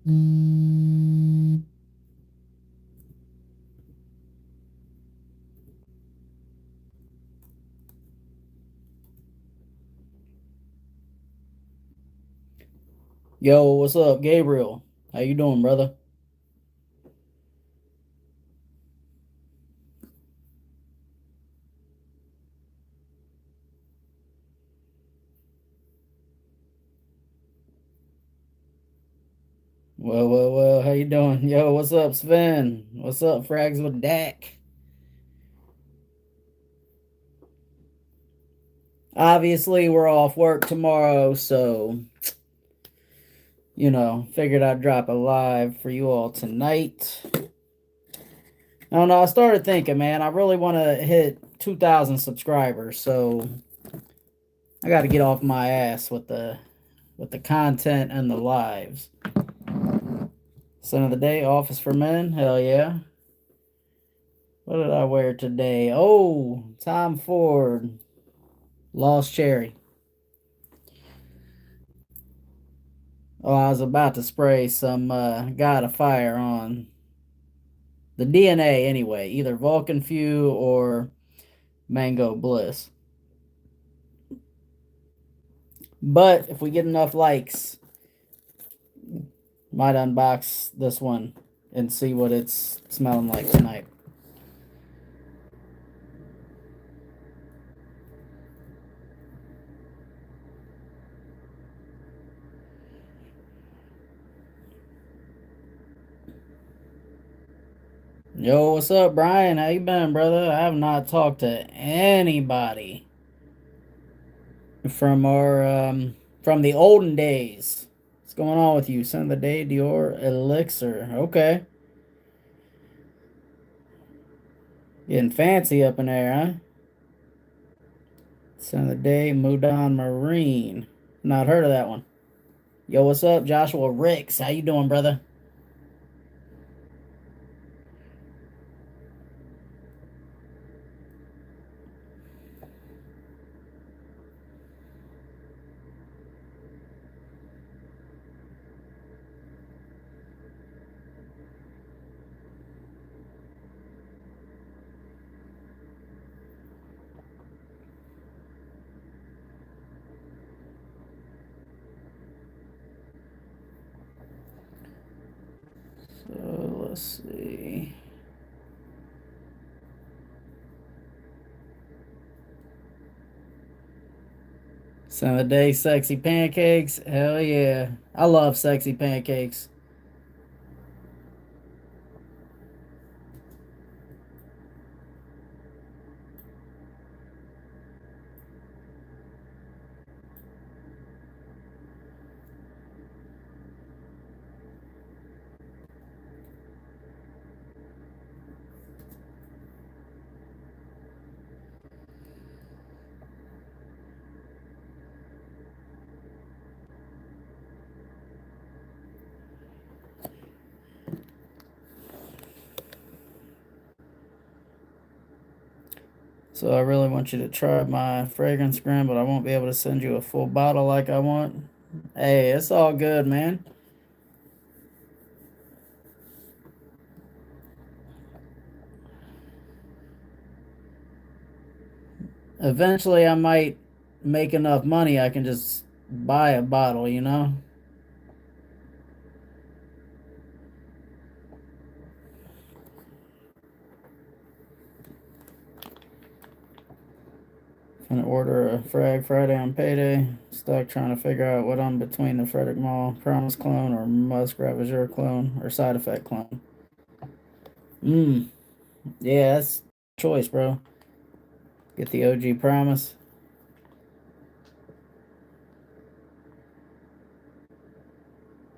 Yo, what's up, Gabriel? How you doing, brother? Well, how you doing? Yo, what's up, Sven? What's up, Frags with Dak? Obviously, we're off work tomorrow, so, figured I'd drop a live for you all tonight. I don't know, I started thinking, man, I really want to hit 2,000 subscribers, so I got to get off my ass with the content and the lives. Son of the day, Office for Men, hell yeah. What did I wear today? Oh, Tom Ford, Lost Cherry. Oh, I was about to spray some God of Fire on the DNA anyway, either Vulcan Few or Mango Bliss. But if we get enough likes, might unbox this one and see what it's smelling like tonight. Yo, what's up, Brian? How you been, brother? I have not talked to anybody from our from the olden days. What's going on with you? Son of the day, Dior Elixir. Okay. Getting fancy up in there, huh? Son of the day, Mudon Marine. Not heard of that one. Yo, what's up, Joshua Ricks? How you doing, brother? So let's see. Son of the day, sexy pancakes. Hell yeah. I love sexy pancakes. So I really want you to try my fragrance gram, but I won't be able to send you a full bottle like I want. Hey, it's all good, man. Eventually, I might make enough money I can just buy a bottle, you know? Gonna order a Frag Friday on payday. Stuck trying to figure out what I'm between the Frederick Mall Promise clone or Musk Ravageur clone or Side Effect clone. Mmm. Yeah, that's choice, bro. Get the OG Promise.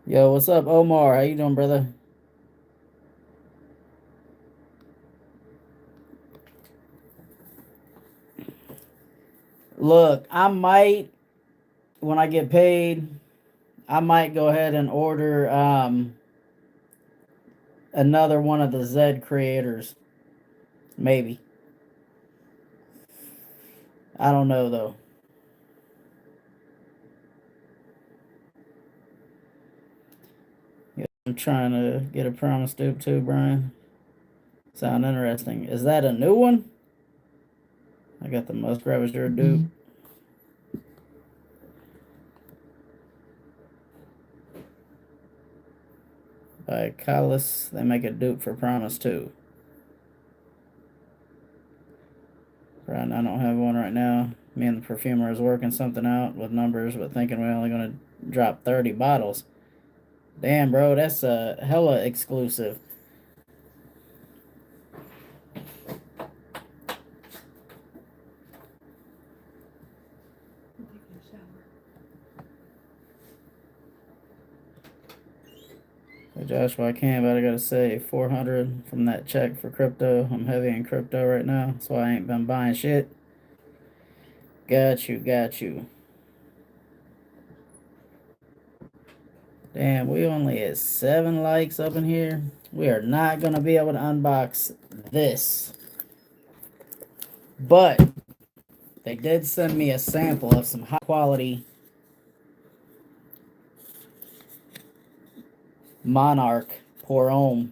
Yo, what's up, Omar? How you doing, brother? Look, I might when I get paid, I might go ahead and order another one of the Z creators. Maybe. I don't know though. I'm trying to get a promise dupe too, Brian. Sound interesting. Is that a new one? I got the Musk Ravager dupe. By Kylis. They make a dupe for promise too. Brian, I don't have one right now. Me and the perfumer is working something out with numbers, but thinking we're only going to drop 30 bottles. Damn, bro, that's a hella exclusive. Hey Joshua, I can, but I gotta say 400 from that check for crypto. I'm heavy in crypto right now. That's why I ain't been buying shit. Got you, got you. Damn, we only at 7 likes up in here. We are not going to be able to unbox this. But they did send me a sample of some high quality Monarch Pour Homme.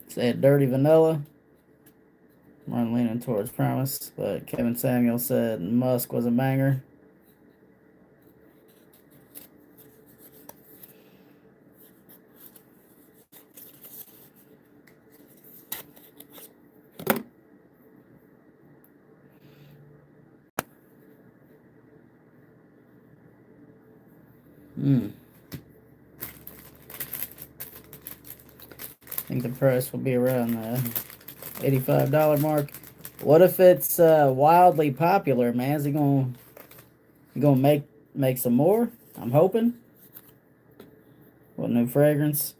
Said dirty vanilla. I'm leaning towards promise, but Kevin Samuel said Musk was a banger. I think the price will be around the $85 mark. What if it's wildly popular, man? Is he gonna make some more? I'm hoping. What new fragrance?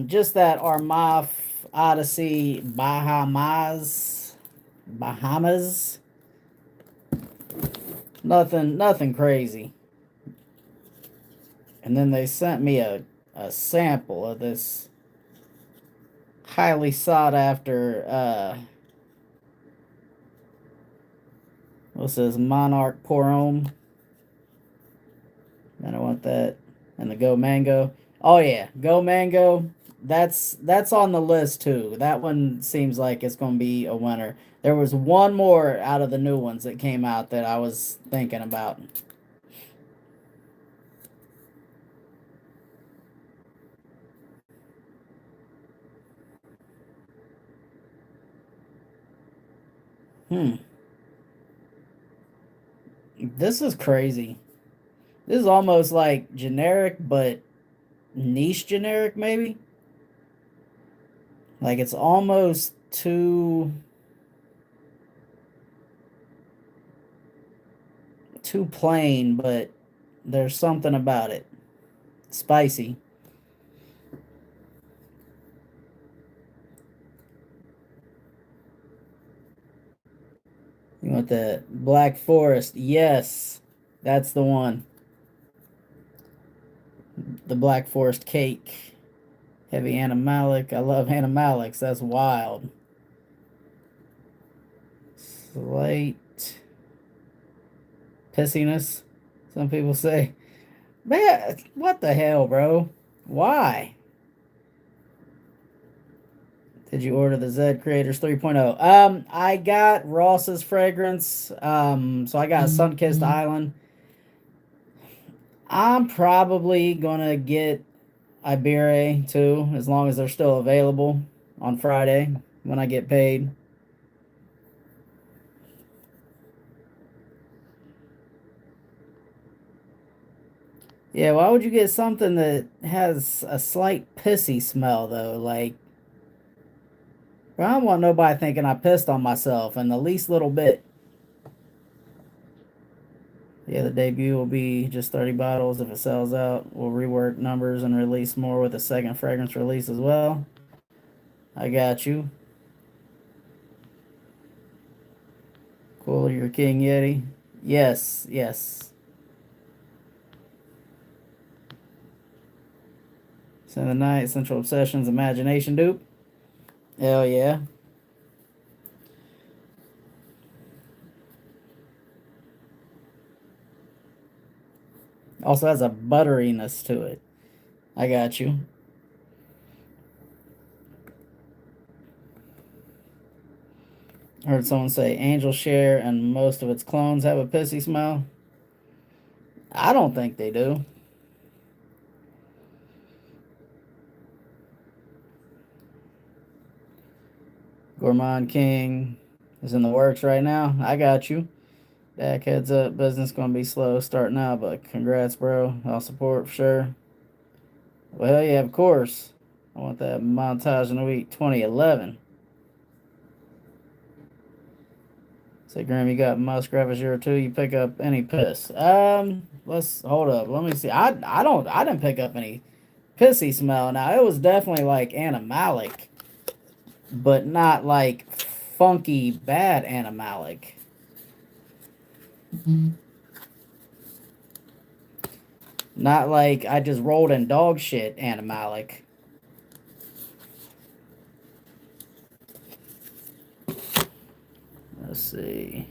Just that Armaf Odyssey Bahamas. Nothing crazy. And then they sent me a sample of this highly sought after what's this, Monarch Pour Homme. And I want that. And the Go Mango. Oh yeah, Go Mango. That's on the list too. That one seems like it's gonna be a winner. There was one more out of the new ones that came out that I was thinking about. This is crazy. This is almost like generic, but niche generic, maybe. Like it's almost too plain, but there's something about it. Spicy. You want the Black Forest? Yes, that's the one. The Black Forest cake. Heavy animalic. I love animalics. That's wild. Slight pissiness, some people say. Man, what the hell, bro? Why? Did you order the Z Creators 3.0? I got Ross's fragrance. So I got Sunkissed Island. I'm probably gonna get Ibere too, as long as they're still available on Friday when I get paid. Yeah, why would you get something that has a slight pissy smell though? Like, I don't want nobody thinking I pissed on myself in the least little bit. Yeah, the debut will be just 30 bottles. If it sells out, we'll rework numbers and release more with a second fragrance release as well. I got you. Cool, your King Yeti. Yes, yes. Send the Night, Central Obsessions, Imagination dupe. Hell yeah. Also has a butteriness to it. I got you. Heard someone say Angel Share and most of its clones have a pissy smell. I don't think they do. Gourmand King is in the works right now. I got you. Dak, heads up. Business gonna be slow starting out, but congrats, bro. I'll support for sure. Well, yeah, of course. I want that montage in the week 2011. Say, Graham, you got muskrat as your too. You pick up any piss? Let's hold up. Let me see. I didn't pick up any pissy smell. Now it was definitely like animalic, but not like funky bad animalic. Not like I just rolled in dog shit animalic. Let's see.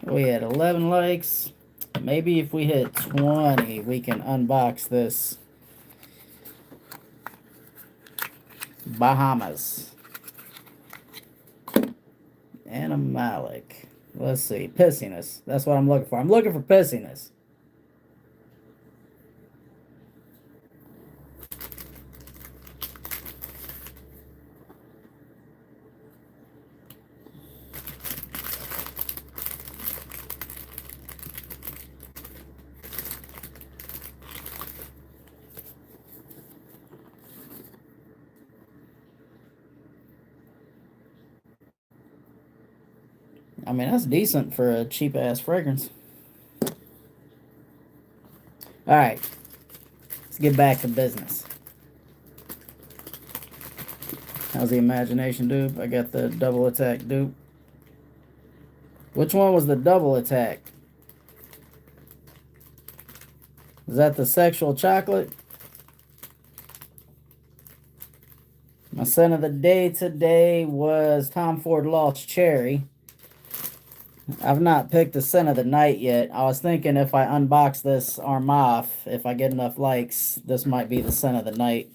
We had 11 likes. Maybe if we hit 20, we can unbox this Bahamas animalic. Let's see. Pissiness. That's what I'm looking for. I'm looking for pissiness. I mean, that's decent for a cheap ass fragrance. All right. Let's get back to business. How's the imagination dupe? I got the double attack dupe. Which one was the double attack? Is that the sexual chocolate? My scent of the day today was Tom Ford Lost Cherry. I've not picked the scent of the night yet. I was thinking if I unbox this Armaf, if I get enough likes, this might be the scent of the night.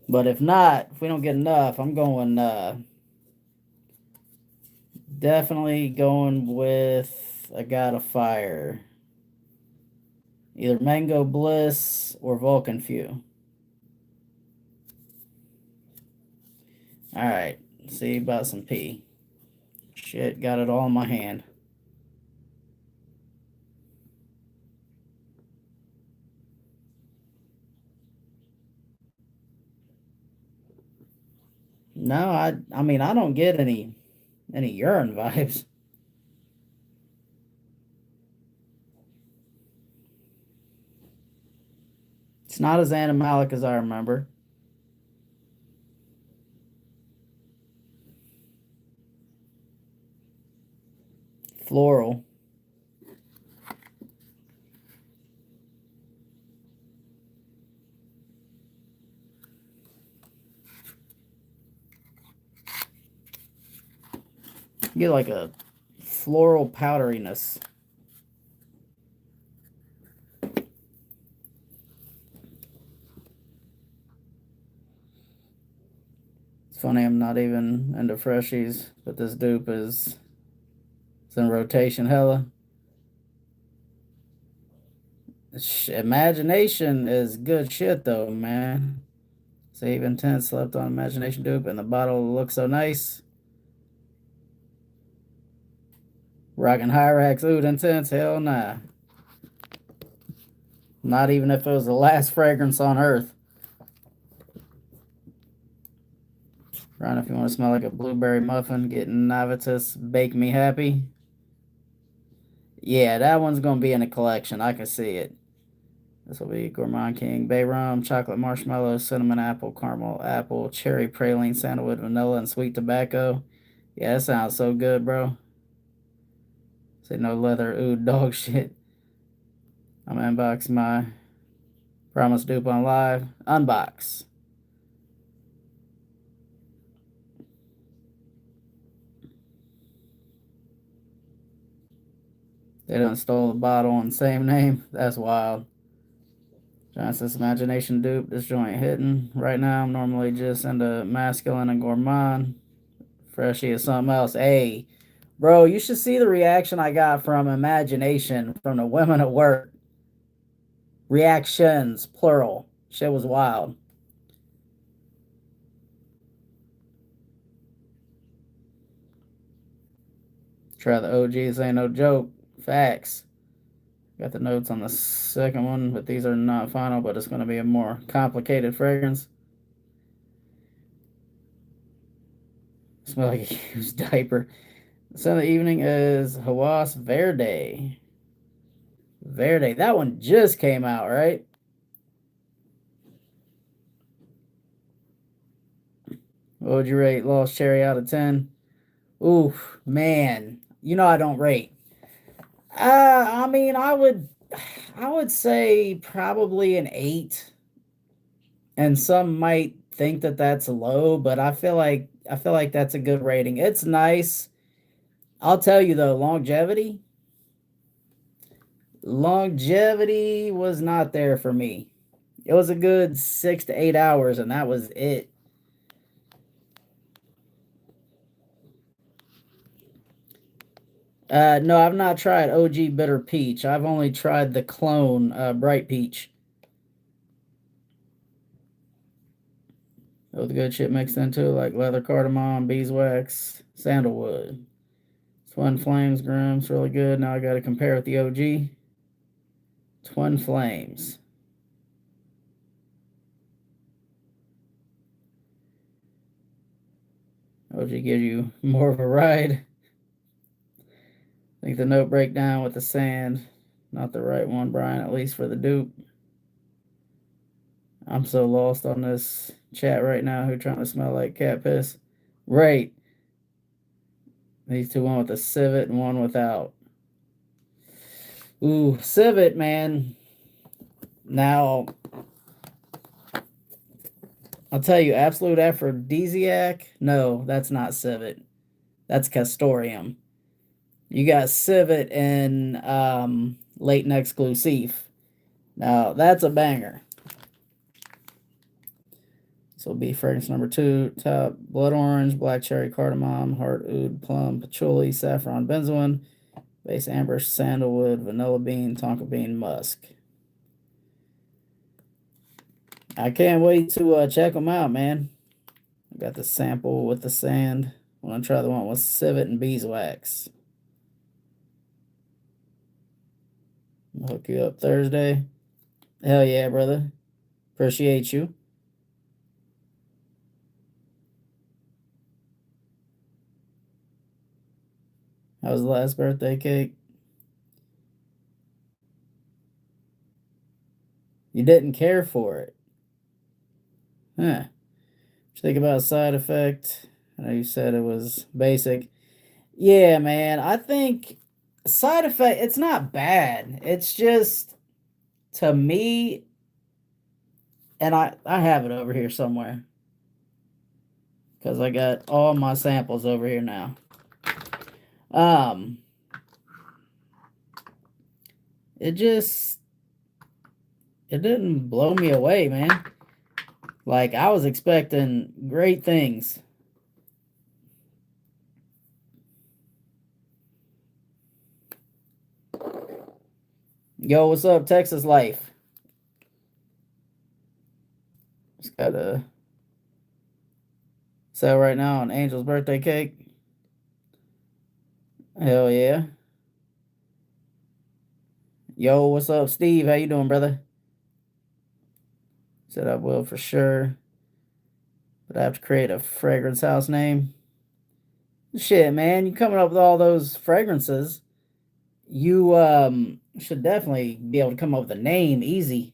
But if not, if we don't get enough, I'm going, definitely going with a God of Fire. Either Mango Bliss or Vulcan Few. Alright, see about some pee. Shit, got it all in my hand. No, I mean I don't get any urine vibes. It's not as animalic as I remember. Floral. You get like a floral powderiness. It's funny I'm not even into freshies, but this dupe is it's in rotation hella. Imagination is good shit though, man. Save Intense slept on Imagination dupe and the bottle looks so nice. Rockin' Hyrax Oud Intense, hell nah. Not even if it was the last fragrance on earth. Ryan, if you want to smell like a blueberry muffin, get Navitus Bake Me Happy. Yeah, that one's going to be in a collection. I can see it. This will be Gourmand King, Bay Rum, Chocolate Marshmallow, Cinnamon Apple, Caramel Apple, Cherry Praline, Sandalwood, Vanilla, and Sweet Tobacco. Yeah, that sounds so good, bro. Say no leather, ooh, dog shit. I'm going to unbox my Promise dupe on live. Unbox. They done stole the bottle on the same name. That's wild. Johnson's Imagination dupe. This joint hitting right now. I'm normally just into masculine and gourmand. Freshie is something else. Hey, bro, you should see the reaction I got from Imagination from the women at work. Reactions, plural. Shit was wild. Try the OGs, ain't no joke. Facts. Got the notes on the second one, but these are not final, but it's going to be a more complicated fragrance. Smell like a used diaper. The scent of the evening is Hawas Verde. Verde. That one just came out, right? What would you rate Lost Cherry out of 10? Oof, man. You know I don't rate. I mean, I would say probably an 8. And some might think that that's low, but I feel like that's a good rating. It's nice. I'll tell you though, longevity was not there for me. It was a good 6 to 8 hours, and that was it. No, I've not tried OG Bitter Peach. I've only tried the clone Bright Peach. With good shit mixed into it, like leather cardamom, beeswax, sandalwood. Twin Flames Grimm's really good. Now I got to compare with the OG. Twin Flames. OG gives you more of a ride. I think the note breakdown with the sand, not the right one, Brian, at least for the dupe. I'm so lost on this chat right now who trying to smell like cat piss. Right. These two, one with a civet and one without. Ooh, civet, man. Now, I'll tell you, absolute aphrodisiac. No, that's not civet. That's castoreum. You got civet and latent exclusive. Now, that's a banger. So be fragrance number 2, top blood orange, black cherry cardamom, heart oud, plum, patchouli, saffron, benzoin, base amber, sandalwood, vanilla bean, tonka bean, musk. I can't wait to check them out, man. I got the sample with the sand. I want to try the one with civet and beeswax. I'll hook you up Thursday. Hell yeah, brother. Appreciate you. How was the last birthday cake? You didn't care for it. Huh. What you think about side effect? I know you said it was basic. Yeah, man. I think side effect, it's not bad. It's just, to me, and I have it over here somewhere because I got all my samples over here now. Um, it just, it didn't blow me away, man. Like, I was expecting great things. Yo, what's up, Texas Life? Just got a sale right now on Angel's birthday cake. Hell yeah. Yo, what's up, Steve? How you doing, brother? Said I will for sure. But I have to create a fragrance house name. Shit, man, you coming up with all those fragrances. You should definitely be able to come up with a name easy.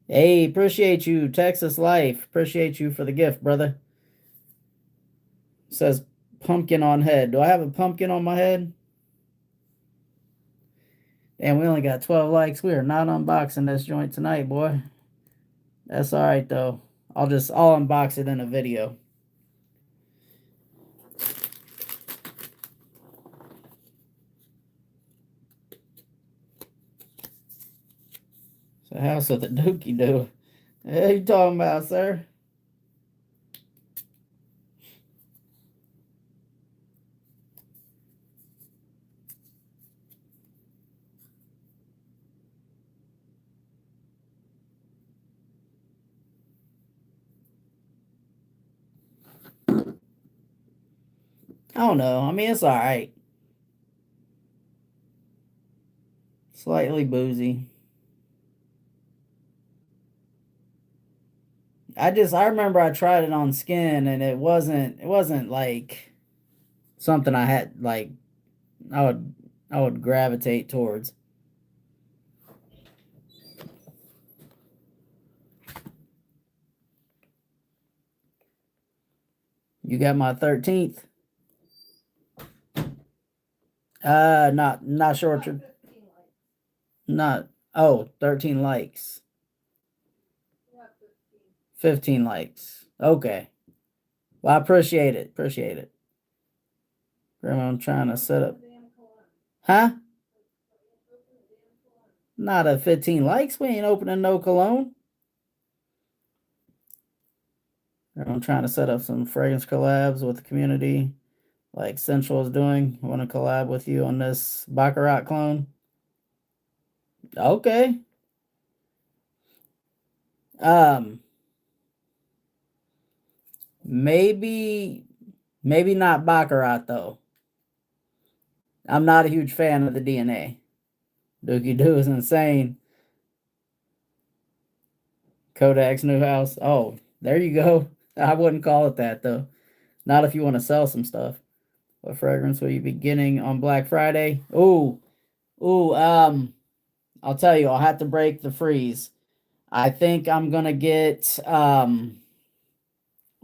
Hey, appreciate you, Texas Life. Appreciate you for the gift, brother. Says pumpkin on head. Do I have a pumpkin on my head? And we only got 12 likes. We are not unboxing this joint tonight, boy. That's all right though. I'll unbox it in a video. The house of the Dookie do. What are you talking about, sir? I don't know. I mean, it's all right. Slightly boozy. I remember I tried it on skin and it wasn't like something I had like I would I would gravitate towards. You got my 13th. Not sure what you're not. Oh, 13 likes. 15 likes. Okay. Well, I appreciate it. Appreciate it. Grandma, I'm trying to set up. Huh? Not at 15 likes. We ain't opening no cologne. I'm trying to set up some fragrance collabs with the community, like Central is doing. I want to collab with you on this Baccarat clone. Okay. Um, maybe, maybe not Baccarat though. I'm not a huge fan of the DNA. Dookie Doo is insane. Kodak's new house. Oh, there you go. I wouldn't call it that though. Not if you want to sell some stuff. What fragrance will you be getting on Black Friday? Ooh. I'll tell you. I'll have to break the freeze. I think I'm gonna get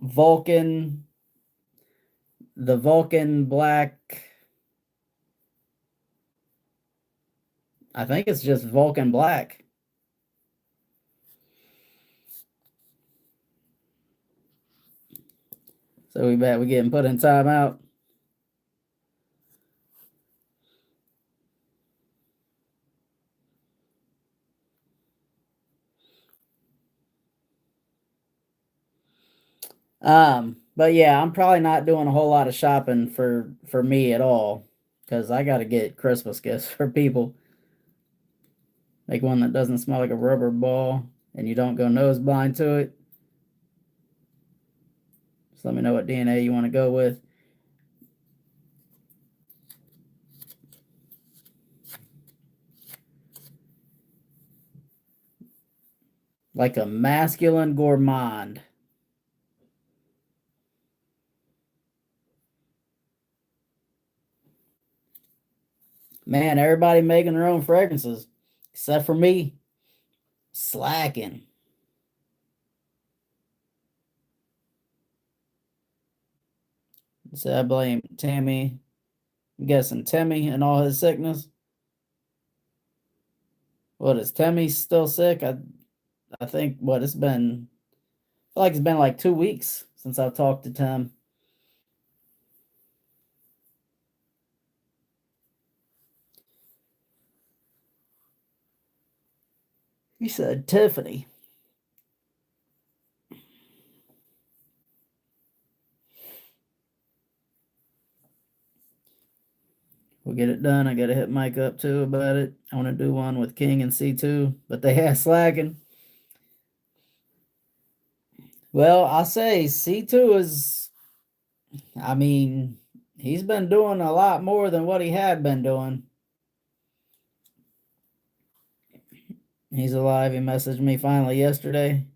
Vulcan, the Vulcan Black. I think it's just Vulcan Black. So we bet we getting put in timeout. But yeah, I'm probably not doing a whole lot of shopping for me at all because I got to get Christmas gifts for people. Like one that doesn't smell like a rubber ball and you don't go nose blind to it. Just let me know what DNA you want to go with. Like a masculine gourmand. Man, everybody making their own fragrances except for me. Slacking. So I blame Tammy. I'm guessing Timmy and all his sickness. What is Timmy still sick? I think what it's been. I feel like it's been like 2 weeks since I've talked to Tim. He said Tiffany. We'll get it done. I gotta hit Mike up too about it. I want to do one with King and C2, but they had slacking. Well, I'll say C2 is, I mean, he's been doing a lot more than what he had been doing. He's alive. He messaged me finally yesterday.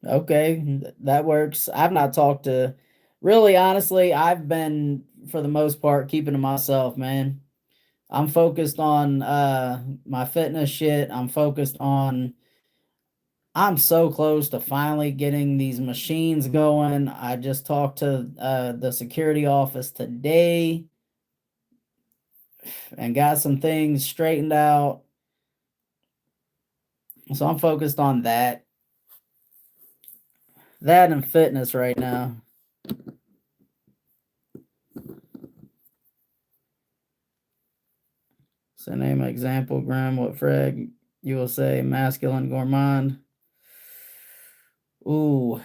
Okay, that works. I've not talked to, really, honestly, I've been, for the most part, keeping to myself, man. I'm focused on my fitness shit. I'm so close to finally getting these machines going. I just talked to the security office today and got some things straightened out. So I'm focused on that. That and fitness right now. So name an example, Graham. What frag you will say? Masculine gourmand. Ooh.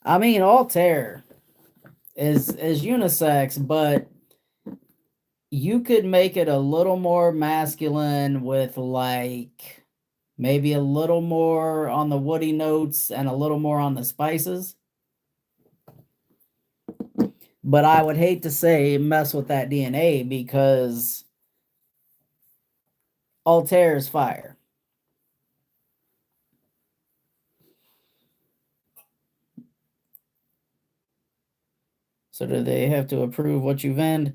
I mean, Altair is unisex, but you could make it a little more masculine with like maybe a little more on the woody notes and a little more on the spices. But I would hate to say mess with that DNA because Altair is fire. So do they have to approve what you vend?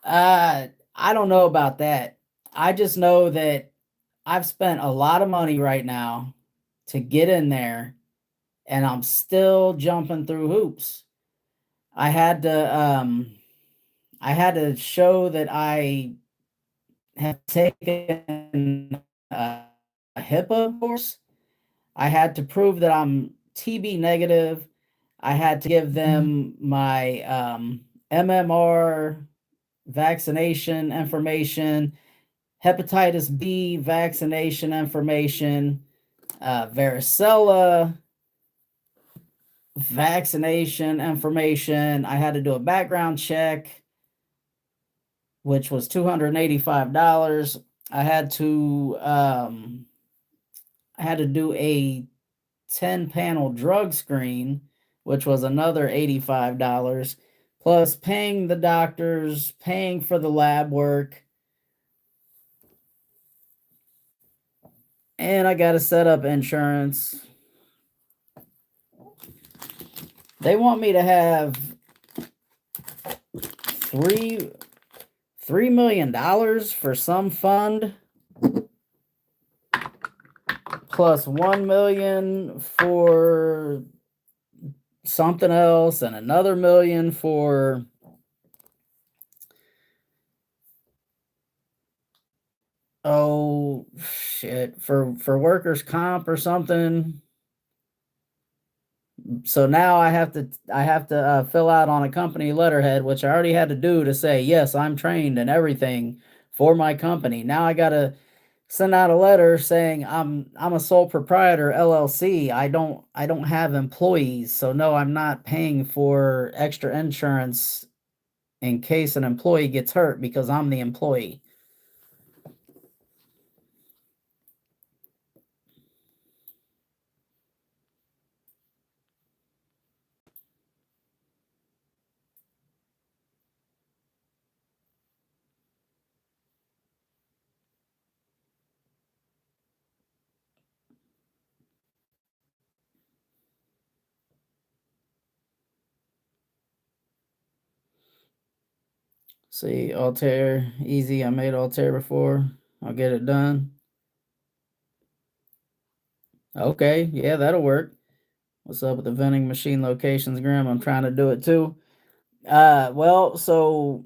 I don't know about that. I just know that I've spent a lot of money right now to get in there and I'm still jumping through hoops. I had to I had to show that I have taken a HIPAA course. I had to prove that I'm TB negative. I had to give them my MMR vaccination information, hepatitis B vaccination information, varicella vaccination information. I had to do a background check, which was $285. I had to do a 10 panel drug screen, which was another $85, plus paying the doctors, paying for the lab work. And I got to set up insurance. They want me to have $3 million for some fund, plus 1 million for something else, and another million for for workers' comp or something. So now I have to fill out on a company letterhead, which I already had to do to say yes, I'm trained and everything for my company. Now I got to send out a letter saying I'm a sole proprietor LLC. I don't have employees, so no, I'm not paying for extra insurance in case an employee gets hurt because I'm the employee. See, Altair, easy. I made Altair before. I'll get it done. Okay, yeah, that'll work. What's up with the vending machine locations, Graham? I'm trying to do it too. Well, so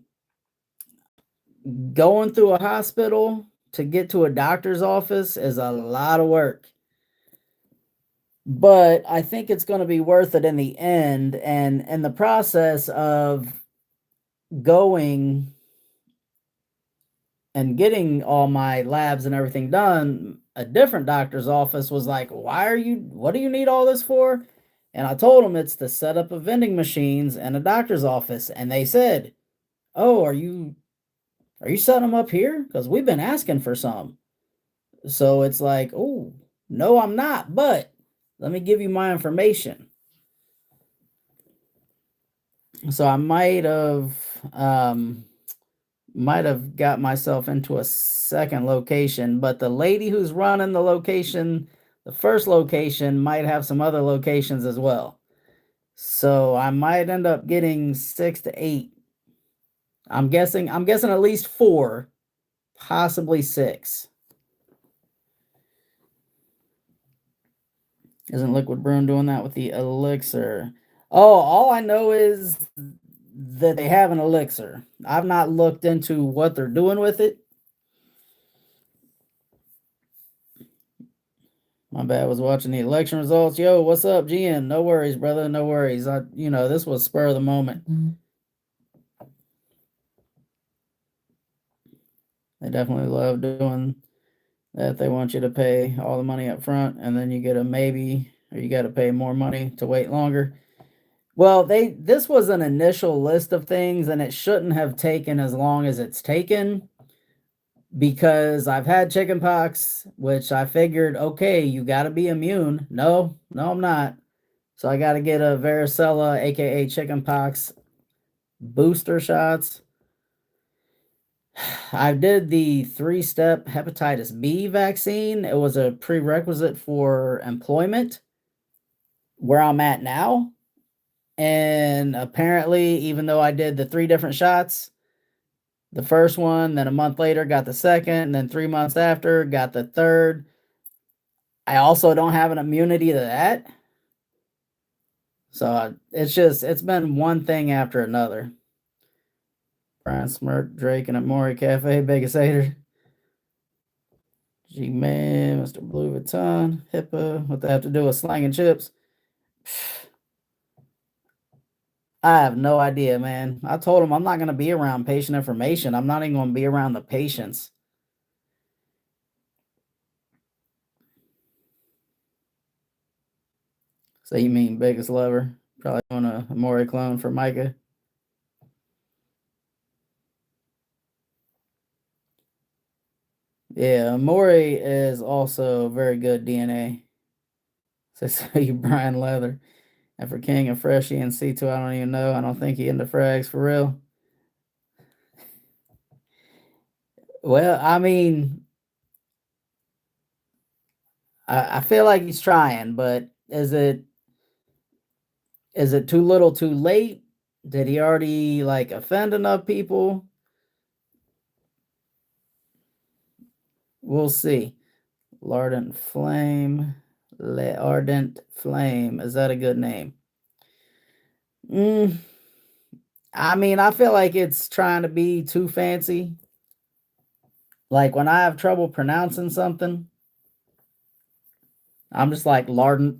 going through a hospital to get to a doctor's office is a lot of work. But I think it's going to be worth it in the end. And in the process of going and getting all my labs and everything done, a different doctor's office was like, what do you need all this for? And I told them it's to set up a vending machines and a doctor's office. And they said, oh, are you setting them up here? Because we've been asking for some. So it's like, oh, no, I'm not, but let me give you my information. So I might have got myself into a second location, but the lady who's running the location, the first location, might have some other locations as well. So I might end up getting 6 to 8. I'm guessing at least 4, possibly 6. Isn't Liquid Broom doing that with the elixir? Oh, all I know is that they have an elixir. I've not looked into what they're doing with it. My bad. I was watching the election results. Yo, what's up, GN? No worries, brother. No worries. This was spur of the moment. They definitely love doing that. They want you to pay all the money up front, and then you get a maybe, or you got to pay more money to wait longer. Well, this was an initial list of things, and it shouldn't have taken as long as it's taken because I've had chickenpox, which I figured, okay, you got to be immune. No, I'm not. So I got to get a varicella, aka chickenpox, booster shots. I did the 3-step hepatitis B vaccine. It was a prerequisite for employment where I'm at now. And apparently, even though I did the 3 different shots, the first one, then a month later got the second, and then 3 months after got the third, I also don't have an immunity to that. So it's been one thing after another. Brian Smirk, Drake, and Amori Cafe, biggest hater. G-Man, Mr. Blue Vuitton, HIPAA, what they have to do with slanging chips? I have no idea, man. I told him I'm not going to be around patient information. I'm not even going to be around the patients. So you mean biggest lover? Probably doing a Amori clone for Micah. Yeah, Amori is also very good DNA. So you Brian Leather. And for King and Freshie and C2, I don't even know. I don't think he into frags for real. Well, I mean, I feel like he's trying, but is it too little too late? Did he already like offend enough people? We'll see. L'Ardent Flame. L'Ardent Flame. Is that a good name? I mean, I feel like it's trying to be too fancy. Like when I have trouble pronouncing something, I'm just like Lardent.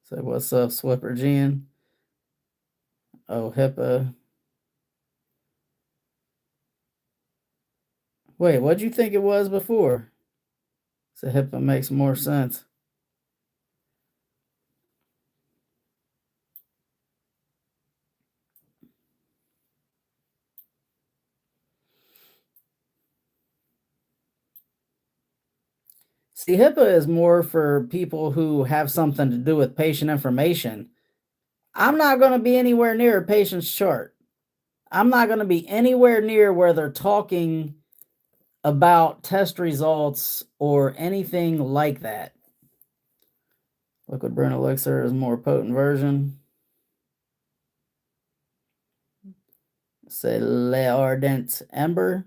So what's up, Swipper Jen? Oh, HIPAA. Wait, what'd you think it was before? So HIPAA makes more sense. See, HIPAA is more for people who have something to do with patient information. I'm not going to be anywhere near a patient's chart. I'm not going to be anywhere near where they're talking about test results or anything like that. Liquid Brune Elixir is a more potent version. Say Le Ardent Ember.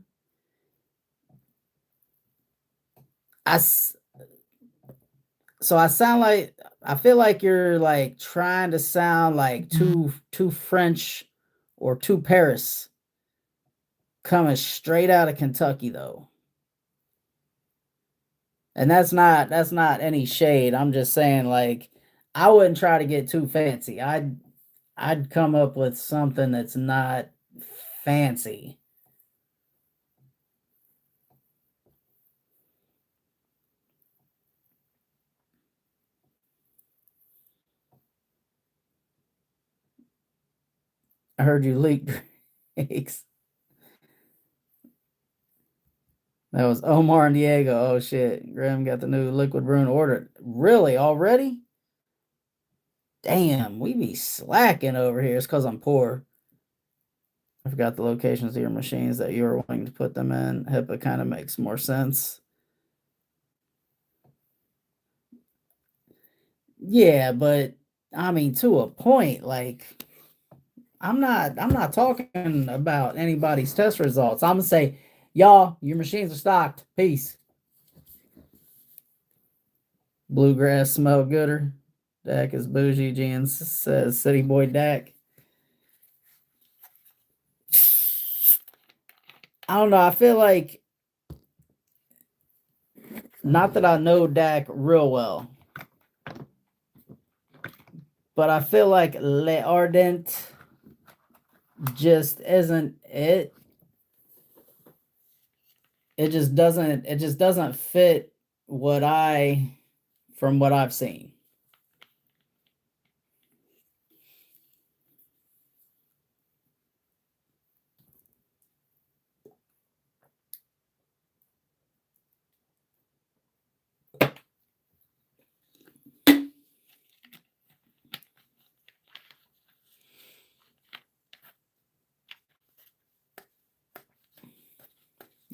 So I sound like, I feel like you're like trying to sound like too French or too Paris, coming straight out of Kentucky though. And that's not any shade. I'm just saying like I wouldn't try to get too fancy. I'd come up with something that's not fancy. I heard you leak Drake's. That was Omar and Diego. Oh shit. Graham got the new Liquid Brune ordered. Really? Already? Damn, we be slacking over here. It's because I'm poor. I forgot the locations of your machines that you were wanting to put them in. HIPAA kind of makes more sense. Yeah, but I mean to a point, like I'm not talking about anybody's test results. I'm gonna say, y'all, your machines are stocked. Peace. Bluegrass smell gooder. Dak is bougie. Jen says City Boy Dak. I don't know. I feel like not that I know Dak real well, But I feel like Le Ardent just isn't it. It just doesn't fit what I from what I've seen.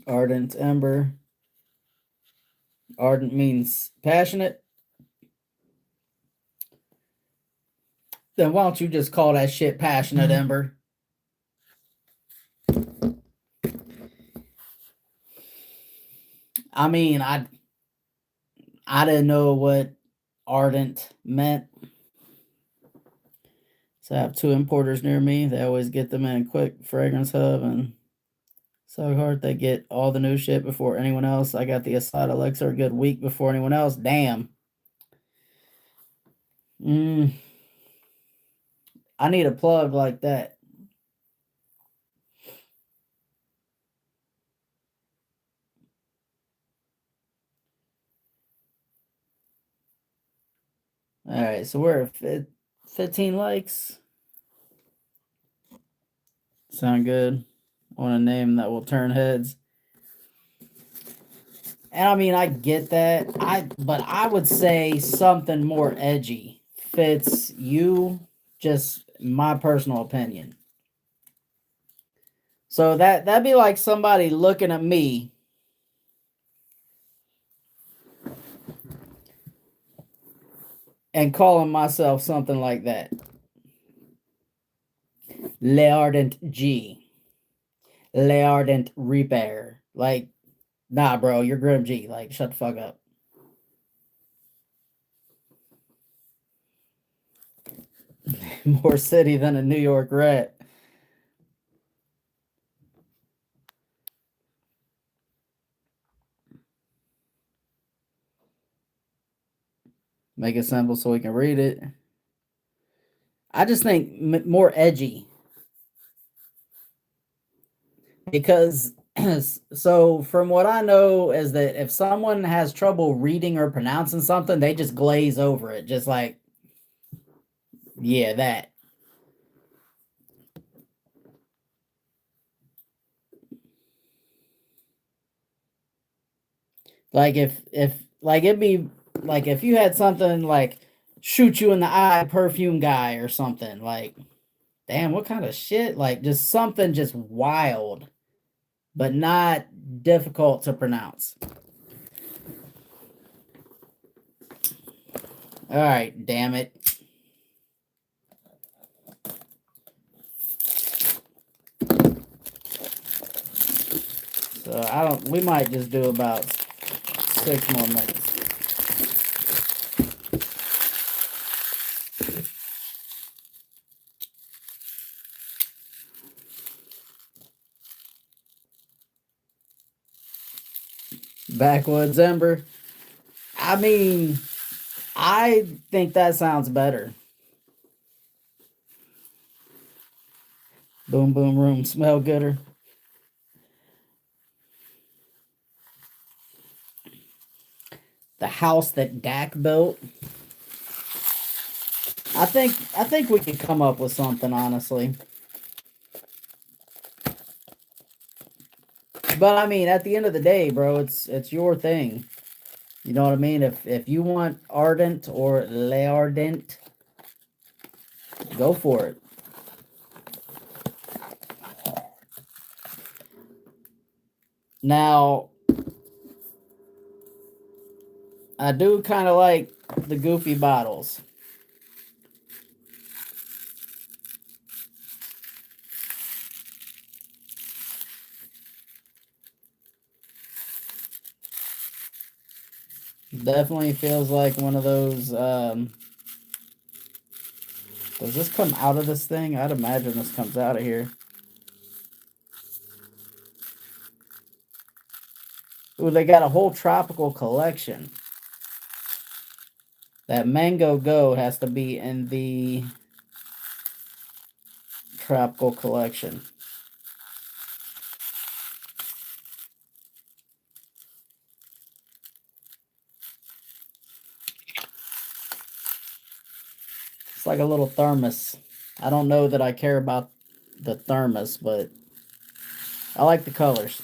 Ardent Ember. Ardent means passionate. Then why don't you just call that shit passionate ember? I mean, I didn't know what ardent meant. So I have two importers near me. They always get them in quick fragrance hub and so hard they get all the new shit before anyone else. I got the Asada Elixir a good week before anyone else. Damn. Mm, I need a plug like that. All right, so we're at 15 likes. Sound good. Want a name that will turn heads. And I mean, I get that. But I would say something more edgy fits you. Just my personal opinion. So that'd be like somebody looking at me and calling myself something like that. L'Ardent G. L'Ardent Repair. Like, nah, bro, you're Grim G. Like, shut the fuck up. More city than a New York rat. Make it simple so we can read it. I just think more edgy because so from what I know is that if someone has trouble reading or pronouncing something, they just glaze over it, just like yeah, that. Like if like it'd be like if you had something like shoot you in the eye, perfume guy or something like damn, what kind of shit? Like just something just wild, but not difficult to pronounce. All right, damn it. So I don't. We might just do about 6 more minutes. Backwoods Ember. I mean, I think that sounds better. Boom boom room. Smell gooder. The house that Dak built. I think we could come up with something honestly. But I mean, at the end of the day, bro, it's your thing. You know what I mean? If you want ardent or le ardent, go for it. Now, I do kind of like the goofy bottles. Definitely feels like one of those. Does this come out of this thing? I'd imagine this comes out of here. Ooh, they got a whole tropical collection. That Mango Go has to be in the tropical collection. It's like a little thermos. I don't know that I care about the thermos, but I like the colors.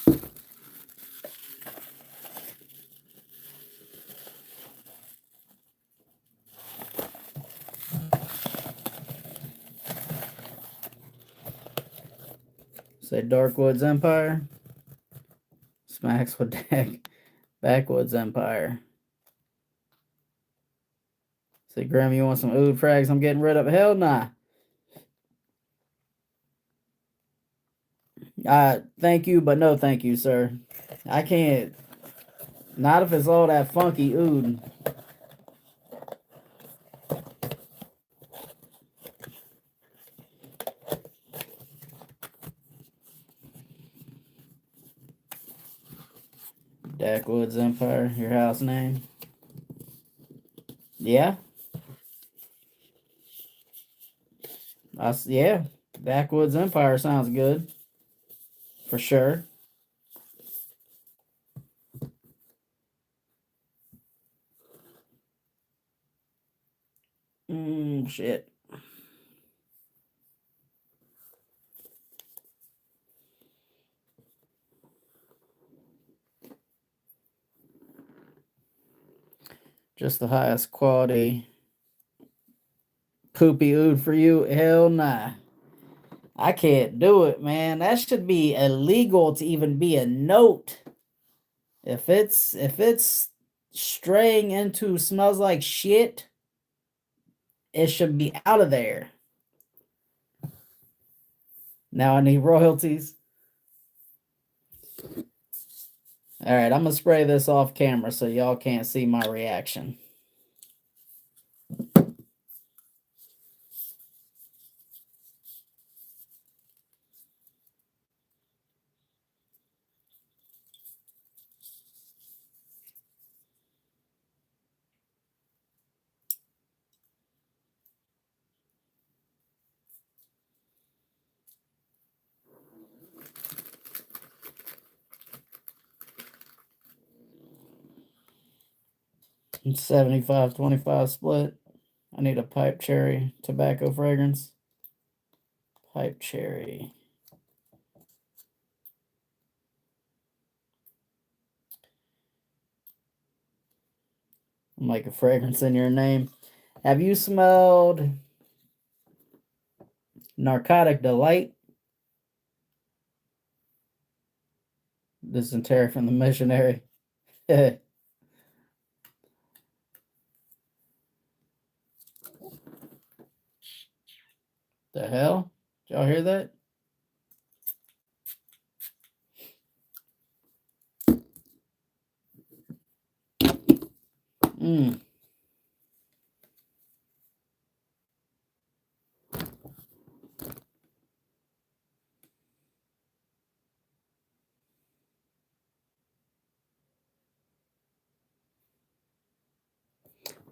Say Darkwoods Empire. Smacks with Backwoods Empire. Say Graham, you want some oud frags? I'm getting rid of. Hell nah. Thank you, but no thank you, sir. I can't. Not if it's all that funky oud. Backwoods Empire, your house name. Yeah. Yeah. Backwoods Empire sounds good. For sure. Shit. Just the highest quality poopy oud for you? Hell nah. I can't do it, man. That should be illegal to even be a note. If it's straying into smells like shit, it should be out of there. Now I need royalties. All right, I'm gonna spray this off camera so y'all can't see my reaction. It's 75-25 split. I need a pipe cherry tobacco fragrance. Pipe cherry. Make a fragrance in your name. Have you smelled Narcotic Delight? Dysentery from the missionary. The hell? Did y'all hear that?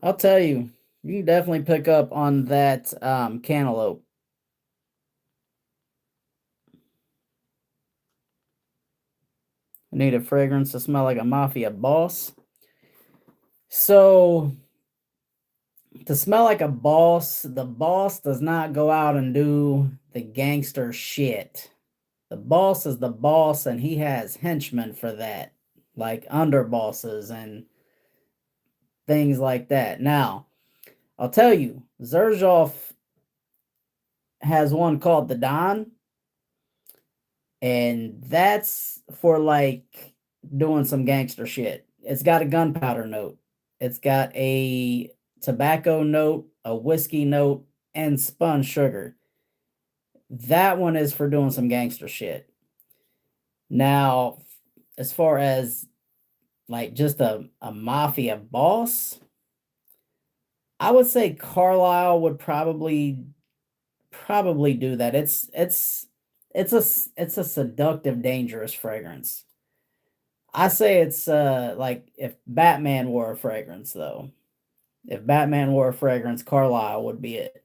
I'll tell you, you can definitely pick up on that cantaloupe. I need a fragrance to smell like a mafia boss. So, to smell like a boss, the boss does not go out and do the gangster shit. The boss is the boss, and he has henchmen for that, like underbosses and things like that. Now, I'll tell you, Zerzhov has one called the Don, and that's for like doing some gangster shit. It's got a gunpowder note, it's got a tobacco note, a whiskey note, and spun sugar. That one is for doing some gangster shit. Now, as far as like just a mafia boss, I would say Carlisle would probably do that. It's a seductive, dangerous fragrance. I say it's like if Batman wore a fragrance though. If Batman wore a fragrance, Carlisle would be it.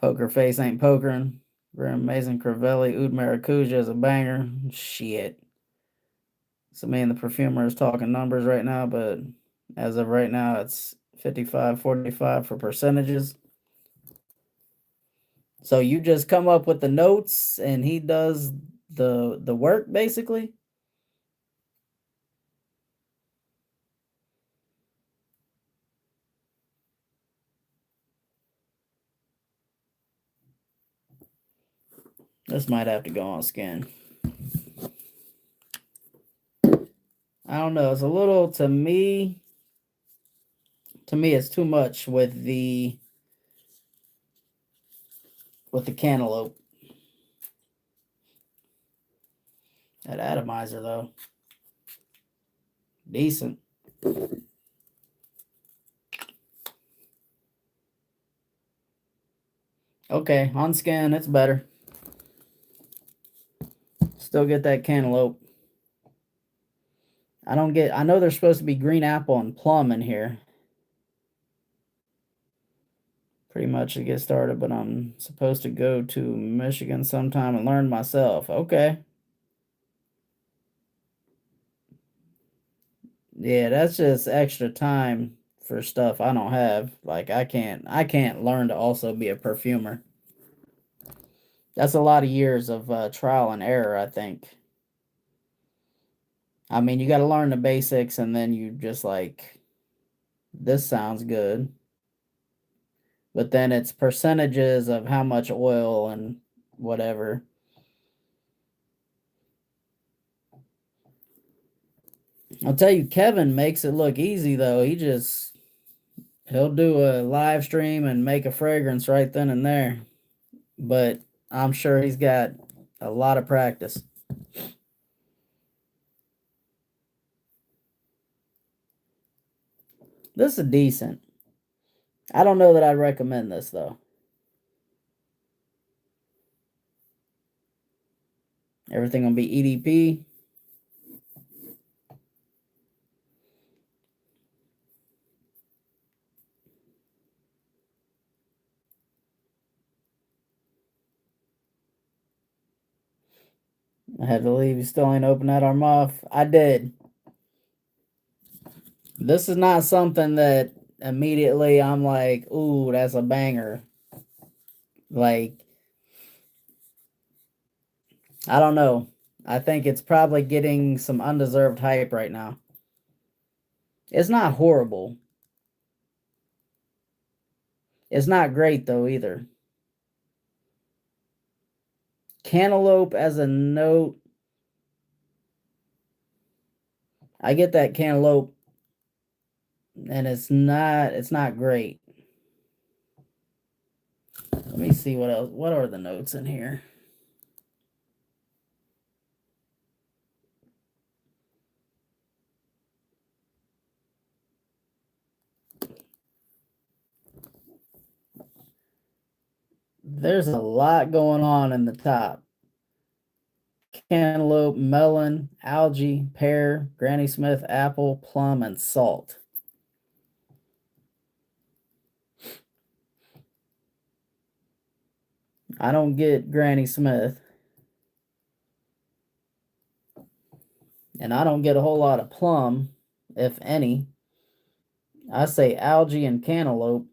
Poker Face ain't pokering. Grim Amazing Crivelli, Oud Maracuja is a banger. Shit. So me and the perfumer is talking numbers right now, but as of right now, it's 55-45 for percentages. So you just come up with the notes and he does the work basically. This might have to go on skin. I don't know. It's a little to me. To me, it's too much with the cantaloupe. That atomizer though, decent. Okay, on scan, it's better. Still get that cantaloupe. I know there's supposed to be green apple and plum in here. Pretty much to get started, but I'm supposed to go to Michigan sometime and learn myself. Okay. Yeah, that's just extra time for stuff I don't have. Like I can't learn to also be a perfumer. That's a lot of years of trial and error, I think. I mean, you got to learn the basics and then you just like, this sounds good. But then it's percentages of how much oil and whatever. I'll tell you, Kevin makes it look easy though. He'll do a live stream and make a fragrance right then and there. But I'm sure he's got a lot of practice. This is decent. I don't know that I'd recommend this though. Everything gonna be EDP. I had to leave. You still ain't opened that arm off. I did. This is not something that immediately I'm like, ooh, that's a banger. Like, I don't know. I think it's probably getting some undeserved hype right now. It's not horrible. It's not great though either. Cantaloupe as a note. I get that cantaloupe and it's not great. Let me see what else. What are the notes in here? There's a lot going on in the top. Cantaloupe, melon, algae, pear, Granny Smith, apple, plum, and salt. I don't get Granny Smith. And I don't get a whole lot of plum, if any. I say algae and cantaloupe.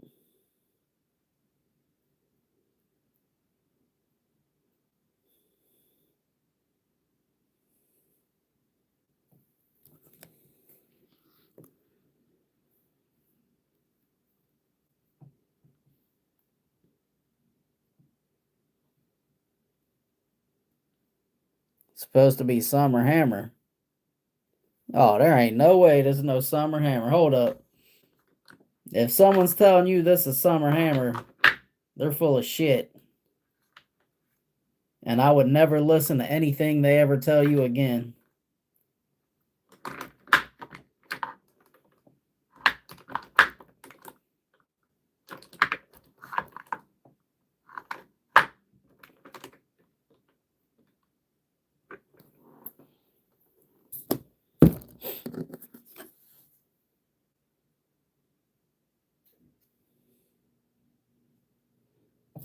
It's supposed to be Summer Hammer. Oh, there ain't no way this is no Summer Hammer. Hold up. If someone's telling you this is Summer Hammer, they're full of shit. And I would never listen to anything they ever tell you again.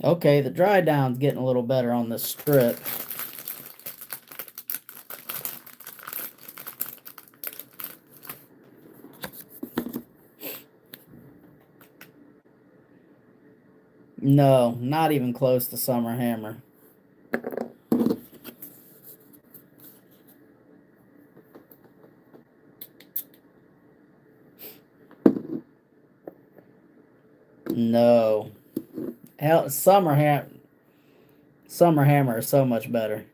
Okay, the dry down's getting a little better on this strip. No, not even close to Summer Hammer. No. Hell, Summer Hammer is so much better.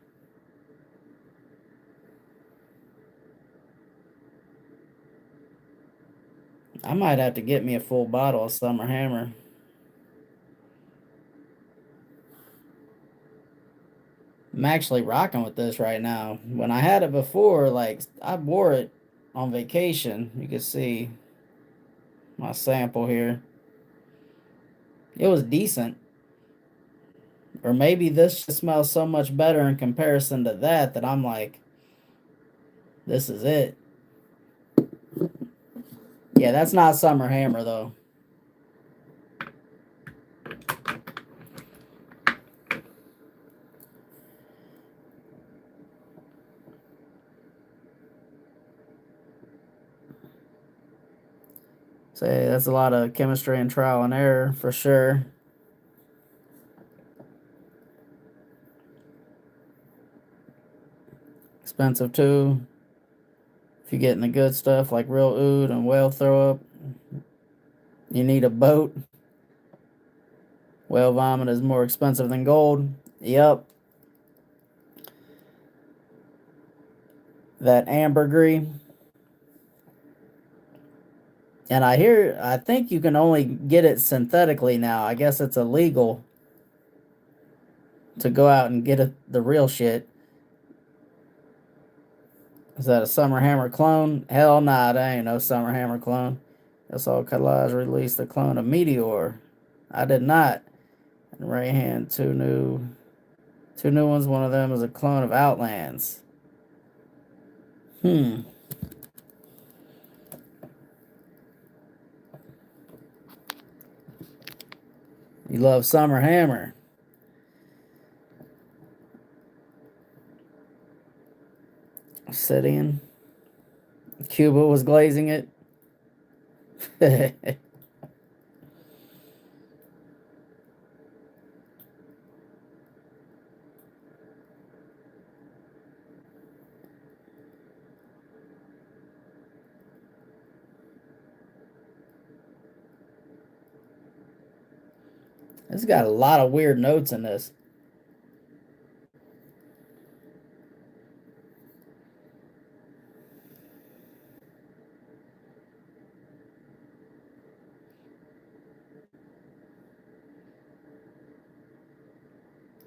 I might have to get me a full bottle of Summer Hammer. I'm actually rocking with this right now. When I had it before, like I wore it on vacation. You can see my sample here. It was decent. Or maybe this just smells so much better in comparison to that I'm like, this is it. Yeah, that's not Summer Hammer though. Say that's a lot of chemistry and trial and error for sure. Expensive too. If you're getting the good stuff like real oud and whale throw up, you need a boat. Whale vomit is more expensive than gold. Yep. That ambergris. And I think you can only get it synthetically now. I guess it's illegal to go out and get the real shit. Is that a Summer Hammer clone? Hell nah, that ain't no Summer Hammer clone. That's all Collage released a clone of Meteor. I did not. And right hand, two new ones. One of them is a clone of Outlands. You love Summer Hammer. Obsidian. Cuba was glazing it. It's got a lot of weird notes in this.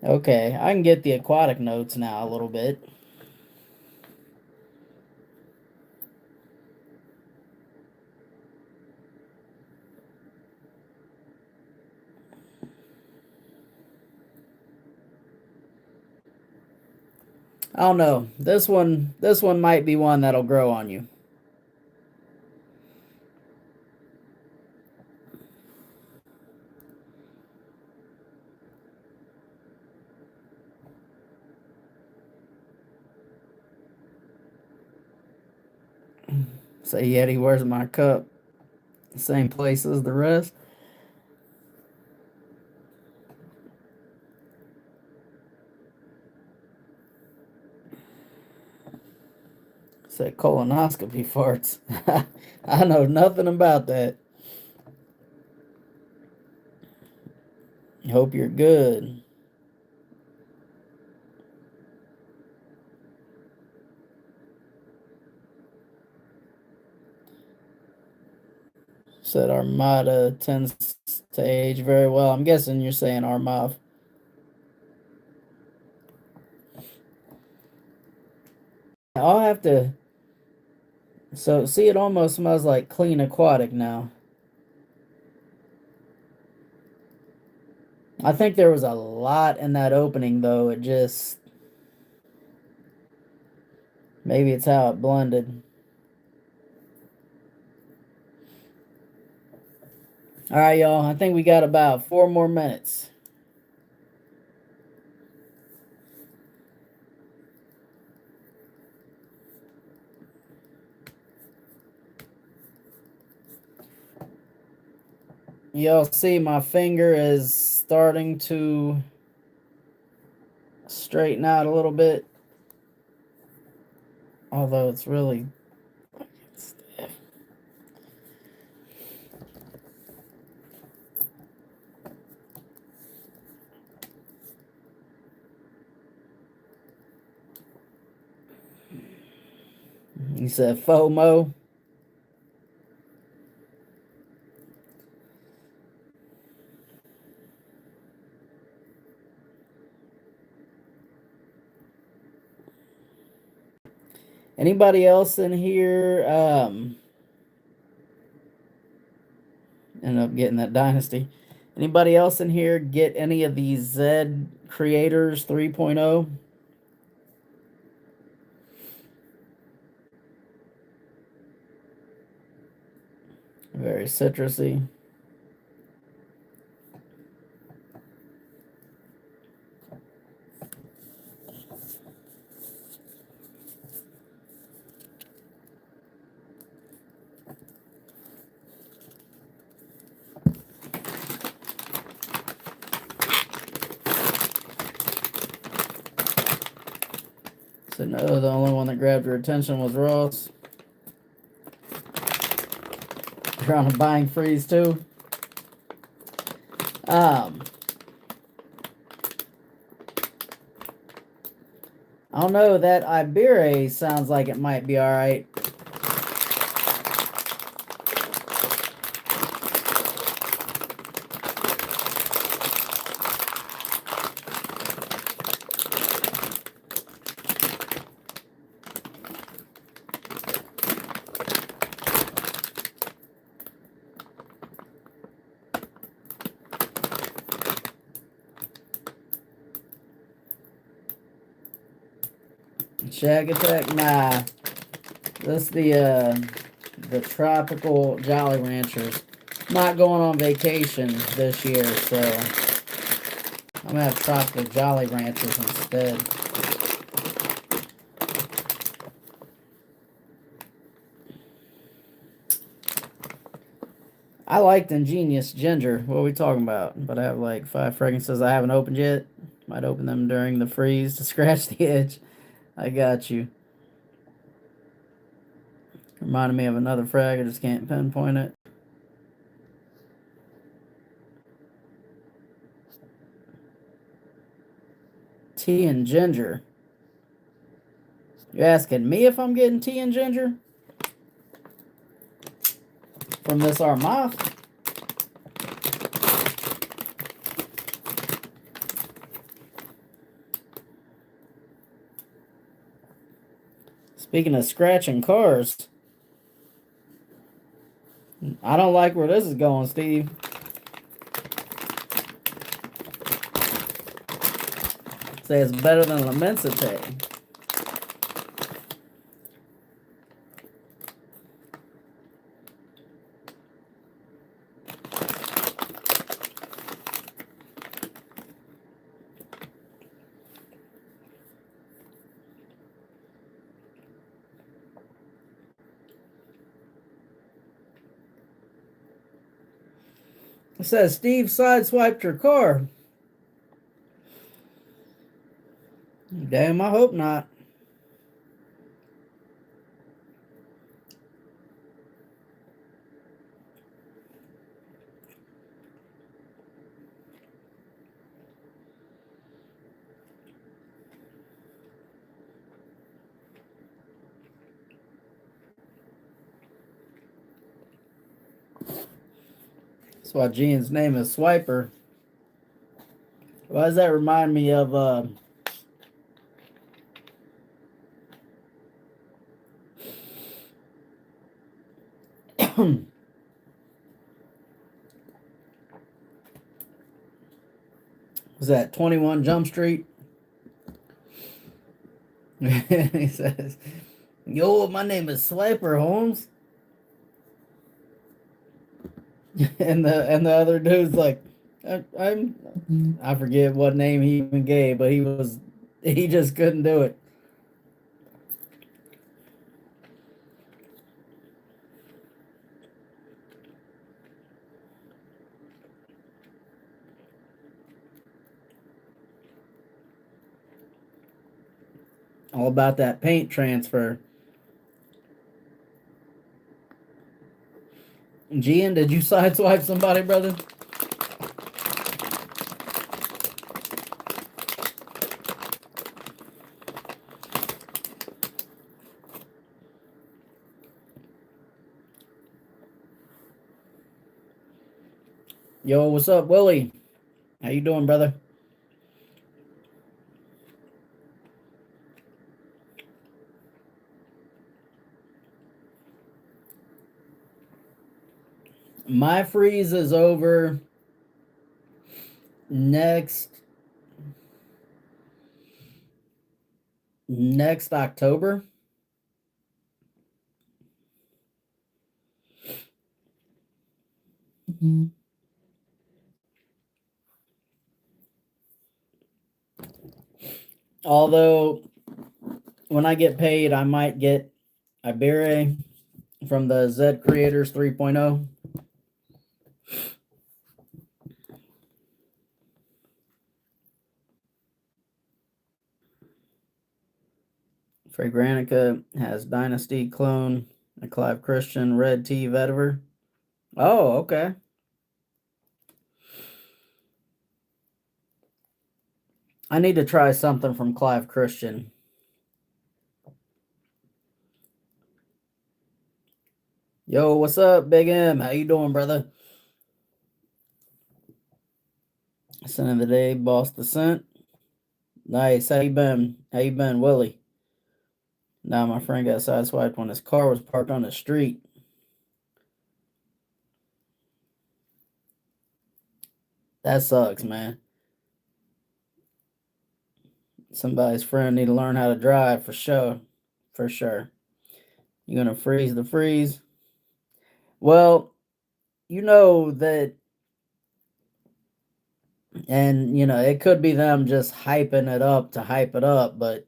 Okay, I can get the aquatic notes now a little bit. I don't know. This one might be one that'll grow on you. Say Yeti, where's my cup? Same place as the rest. Say colonoscopy farts. I know nothing about that. Hope you're good. Said Armada tends to age very well. I'm guessing you're saying Armave. I'll have to. So, see, it almost smells like clean aquatic now. I think there was a lot in that opening, though. It just. Maybe it's how it blended. All right, y'all. I think we got about 4 more minutes. Y'all see my finger is starting to straighten out a little bit. Although it's really stiff. You said FOMO. Anybody else in here end up getting that Dynasty? Anybody else in here get any of these Z Creators 3.0? Very citrusy. So no, the only one that grabbed your attention was Ross. You're on a buying freeze too. I don't know, that Ibere sounds like it might be alright. Shag Attack? Nah. This the tropical Jolly Ranchers. I'm not going on vacation this year, so I'm gonna have tropical Jolly Ranchers instead. I liked Ingenious Ginger. What are we talking about? But I have like 5 fragrances I haven't opened yet. Might open them during the freeze to scratch the edge. I got you. Reminded me of another frag. I just can't pinpoint it. Tea and ginger. You're asking me if I'm getting tea and ginger? From this Armaf? Speaking of scratching cars, I don't like where this is going, Steve. Say it's better than Lamensite. It says Steve sideswiped your car. Damn, I hope not. That's why Gene's name is Swiper. Why does that remind me of was that 21 Jump Street? He says, "Yo, my name is Swiper, Holmes." And the other dude's like, I forget what name he even gave, but he just couldn't do it. All about that paint transfer. Gian, did you sideswipe somebody, brother? Yo, what's up, Willie? How you doing, brother? My freeze is over next October. Mm-hmm. Although when I get paid, I might get Ibere from the Z Creators 3.0. Fragrantica has Dynasty Clone, a Clive Christian Red Tea Vetiver. Oh, okay. I need to try something from Clive Christian. Yo, what's up, Big M? How you doing, brother? Scent of the day, Boss Descent. Nice. How you been? How you been, Willie? Now my friend got sideswiped when his car was parked on the street. That sucks, man. Somebody's friend need to learn how to drive for sure. For sure. You're gonna freeze the freeze. Well, you know that, and it could be them just hyping it up to hype it up, but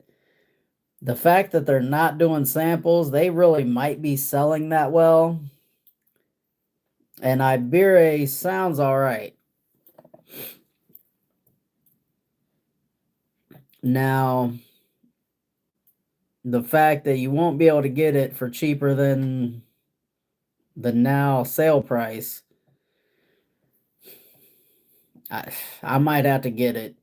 the fact that they're not doing samples, they really might be selling that well. And Ibere sounds all right. Now, the fact that you won't be able to get it for cheaper than the now sale price, I might have to get it.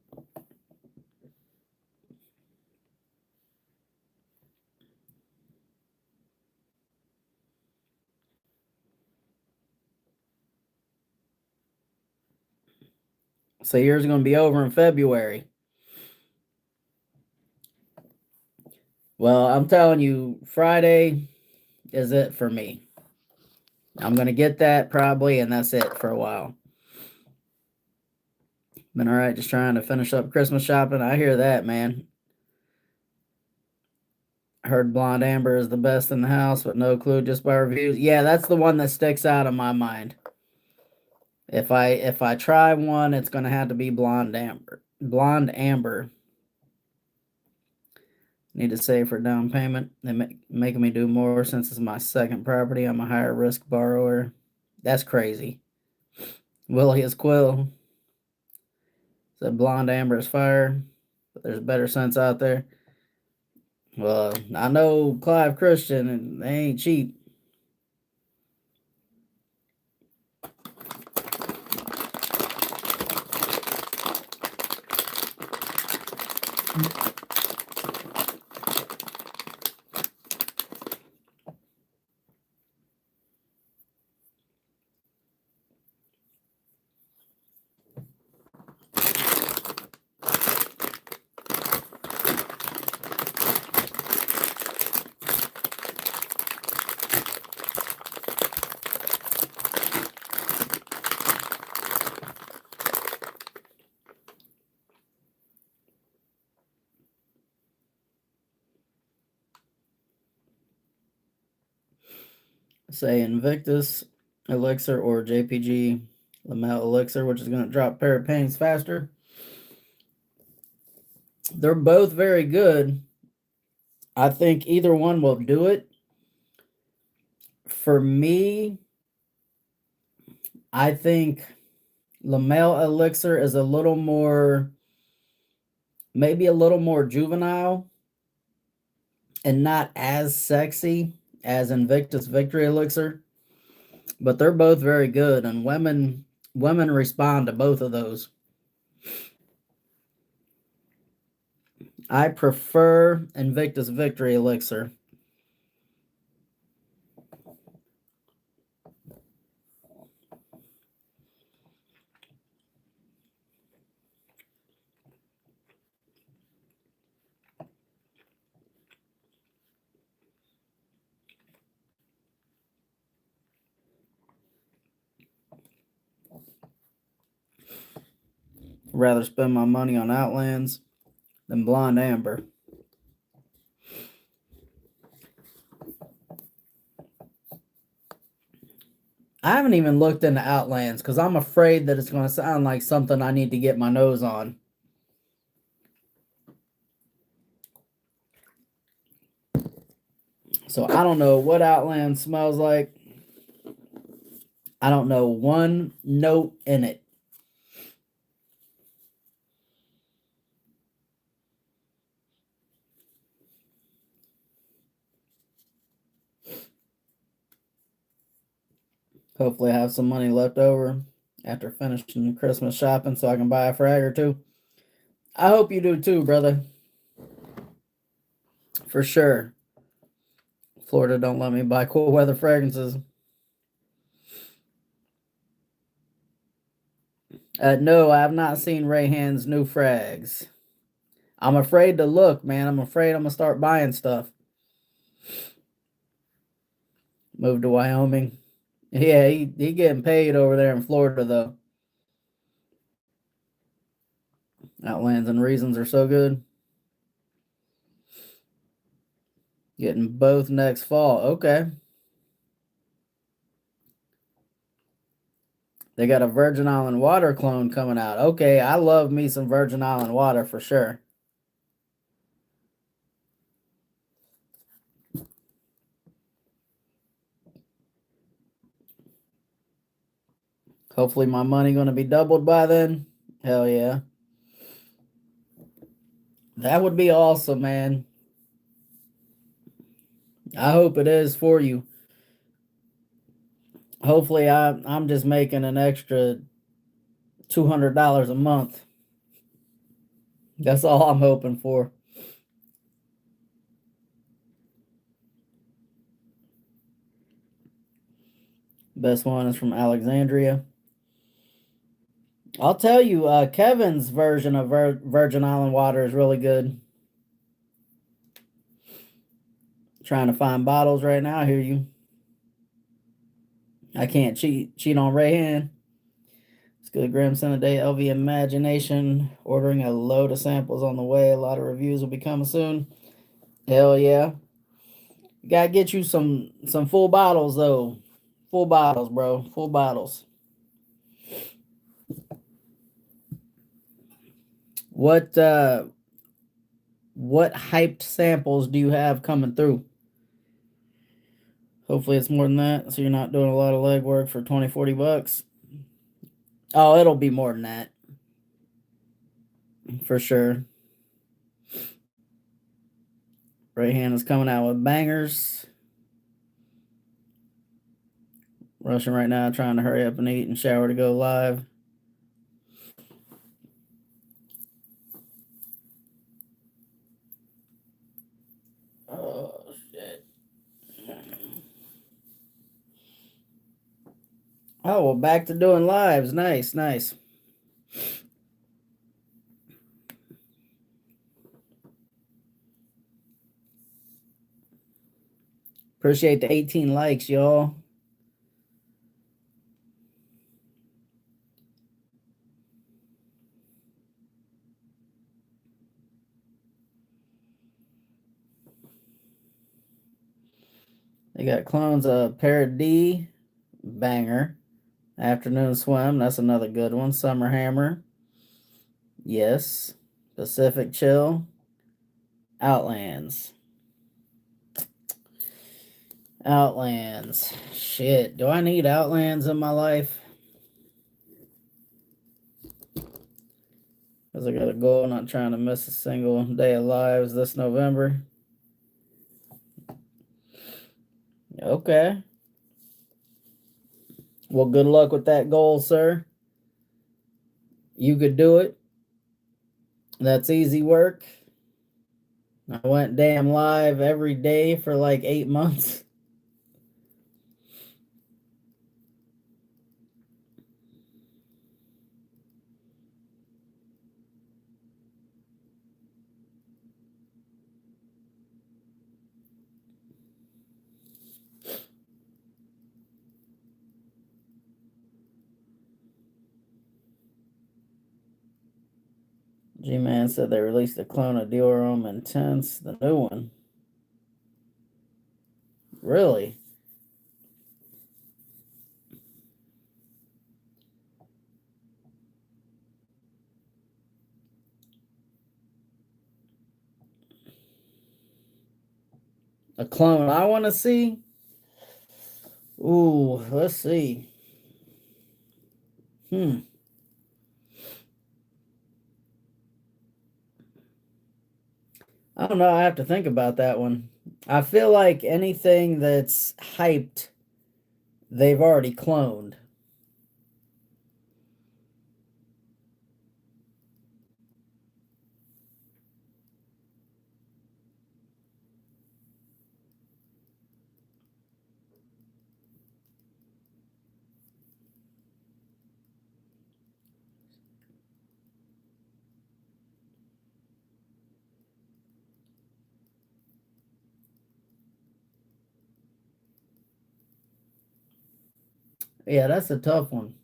So yours is going to be over in February. Well, I'm telling you, Friday is it for me. I'm going to get that probably, and that's it for a while. Been all right, just trying to finish up Christmas shopping. I hear that, man. Heard Blonde Amber is the best in the house, but no clue just by reviews. Yeah, that's the one that sticks out in my mind. If I try one, it's gonna have to be Blonde Amber. Blonde Amber. Need to save for down payment. They're making me do more since it's my second property. I'm a higher risk borrower. That's crazy. Willie is Quill. Said Blonde Amber is fire, but there's better scents out there. Well, I know Clive Christian, and they ain't cheap. Say Invictus Elixir or JPG Lamel Elixir, which is going to drop pair of paintings faster. They're both very good. I think either one will do it. For me, I think Lamel Elixir is a little more, maybe a little more juvenile. and not as sexy as Invictus Victory Elixir, but they're both very good, and women respond to both of those. I prefer Invictus Victory Elixir. Rather spend my money on Outlands than Blonde Amber. I haven't even looked into Outlands because I'm afraid that it's going to sound like something I need to get my nose on. So I don't know what Outland smells like. I don't know one note in it. Hopefully I have some money left over after finishing Christmas shopping so I can buy a frag or two. I hope you do too, brother. For sure. Florida don't let me buy cool weather fragrances. No, I have not seen Rayhan's new frags. I'm afraid to look, man. I'm afraid I'm gonna start buying stuff. Move to Wyoming. Yeah, he getting paid over there in Florida though. Outlands and Reasons are so good. Getting both next fall. Okay. They got a Virgin Island water clone coming out. Okay, I love me some Virgin Island water for sure. Hopefully my money gonna be doubled by then. Hell yeah. That would be awesome, man. I hope it is for you. Hopefully I'm just making an extra $200 a month. That's all I'm hoping for. Best one is from Alexandria. I'll tell you, Kevin's version of Virgin Island water is really good. Trying to find bottles right now. I hear you. I can't cheat on Rayhan. It's good. Graham sent a day. LV Imagination ordering a load of samples on the way. A lot of reviews will be coming soon. Hell yeah. You gotta get you some full bottles though. Full bottles, bro. Full bottles. What hyped samples do you have coming through? Hopefully it's more than that, so you're not doing a lot of legwork for 20-40 bucks. Oh, it'll be more than that. For sure. Rayhan is coming out with bangers. Rushing right now, trying to hurry up and eat and shower to go live. Oh, shit. Oh, well, back to doing lives. Nice, nice. Appreciate the 18 likes, y'all. They got clones of Paradis, banger. Afternoon Swim, that's another good one. Summer Hammer, yes. Pacific Chill, Outlands. Outlands. Shit, do I need Outlands in my life? Because I got a goal, not trying to miss a single day of lives this November. Okay. Well, good luck with that goal, sir. You could do it. That's easy work. I went damn live every day for like 8 months. G-Man said they released a clone of Diorum Intense, the new one. Really? A clone I want to see? Ooh, let's see. I don't know. I have to think about that one. I feel like anything that's hyped, they've already cloned. Yeah, that's a tough one.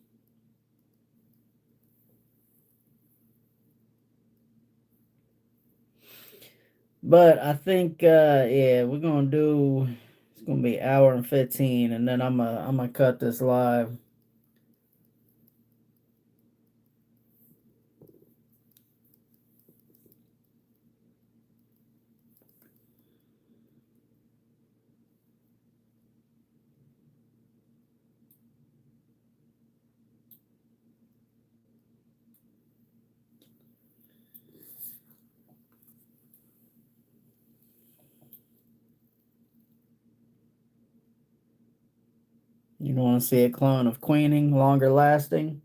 But I think yeah, we're gonna do it's gonna be hour and 15 and then I'm gonna cut this live. You wanna see a clone of Queening, longer lasting?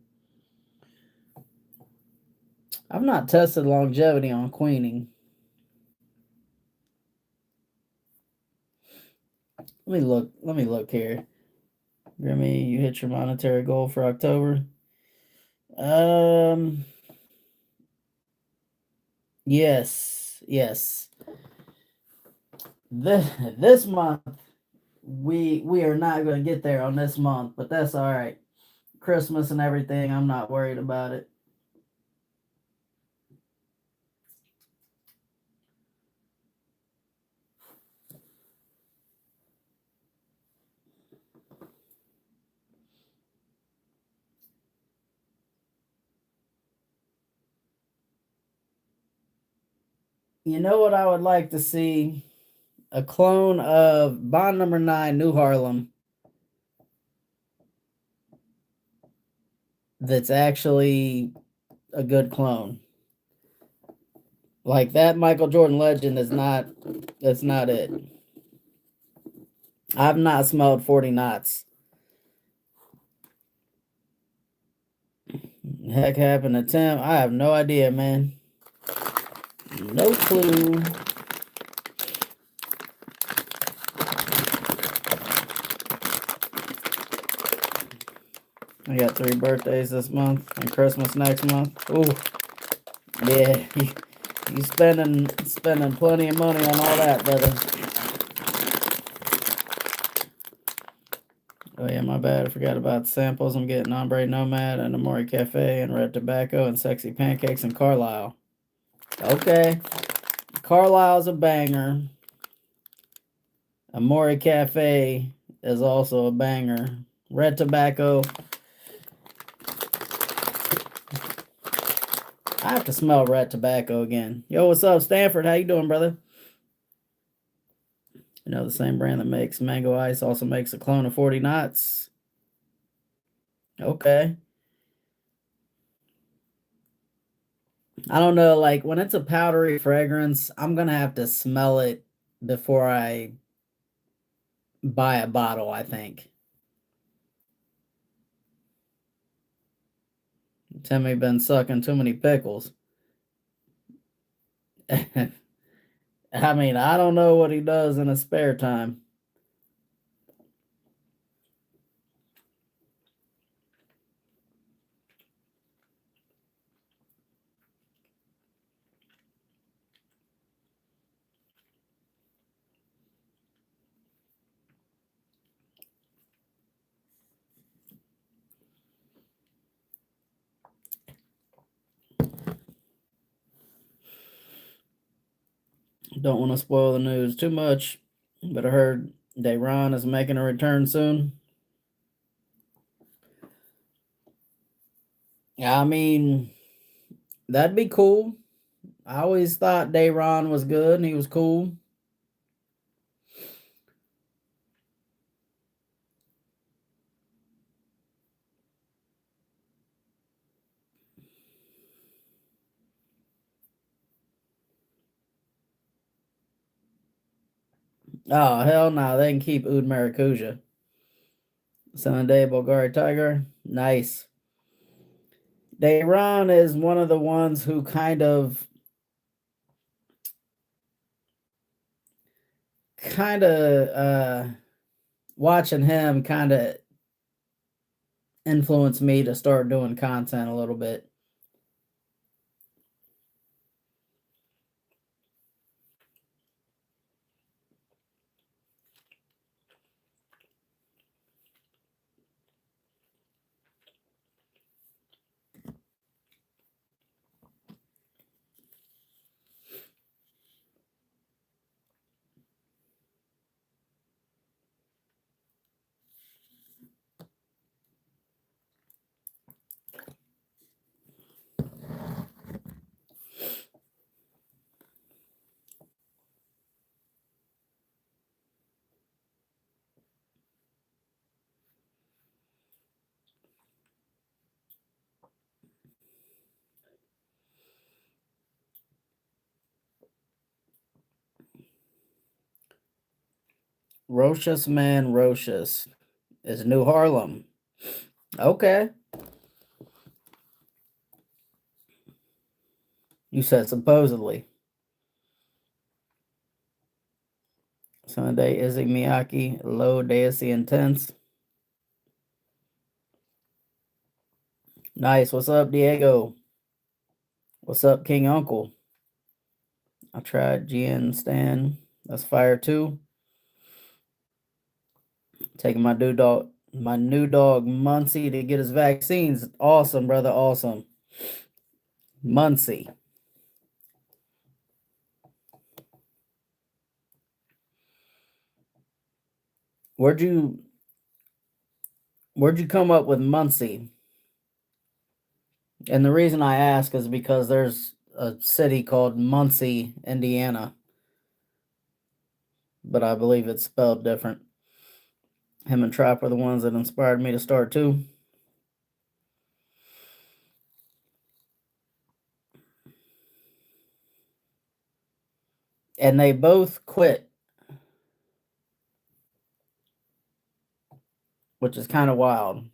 I've not tested longevity on Queening. Let me look here. Grimmy, you hit your monetary goal for October. Um yes. This month we are not going to get there on this month, but that's all right. Christmas and everything, I'm not worried about it. You know what I would like to see? A clone of Bond number 9, New Harlem, that's actually a good clone. Like that Michael Jordan legend is not, that's not it. I've not smelled 40 knots. Heck happened to Tim? I have no idea, man. No clue. I got 3 birthdays this month and Christmas next month. Ooh, yeah, you spending plenty of money on all that, brother. Oh yeah, my bad. I forgot about samples. I'm getting Ombre Nomad and Amori Cafe and Red Tobacco and Sexy Pancakes and Carlisle. Okay, Carlisle's a banger. Amori Cafe is also a banger. Red Tobacco. I have to smell Red Tobacco again. Yo, what's up, Stanford? How you doing, brother? You know, the same brand that makes Mango Ice also makes a clone of 40 knots. Okay. I don't know, like when it's a powdery fragrance, I'm gonna have to smell it before I buy a bottle, I think. Timmy been sucking too many pickles. I mean, I don't know what he does in his spare time. Don't want to spoil the news too much, but I heard Dayron is making a return soon. I mean, that'd be cool. I always thought Dayron was good and he was cool. Oh, hell no. They can keep Oud Maracuja. Sunday Bulgari Tiger. Nice. Dayron is one of the ones who kind of watching him kind of influenced me to start doing content a little bit. Rocious Man Rocious is New Harlem. Okay. You said supposedly. Sunday Izzy Miyake, low Deity Intense. Nice. What's up, Diego? What's up, King Uncle? I tried GN Stan. That's fire too. Taking my new dog Muncie to get his vaccines. Awesome, brother. Awesome. Muncie. Where'd you where'd you come up with Muncie? And the reason I ask is because there's a city called Muncie, Indiana, but I believe it's spelled different. Him and Trap were the ones that inspired me to start too. And they both quit, which is kind of wild.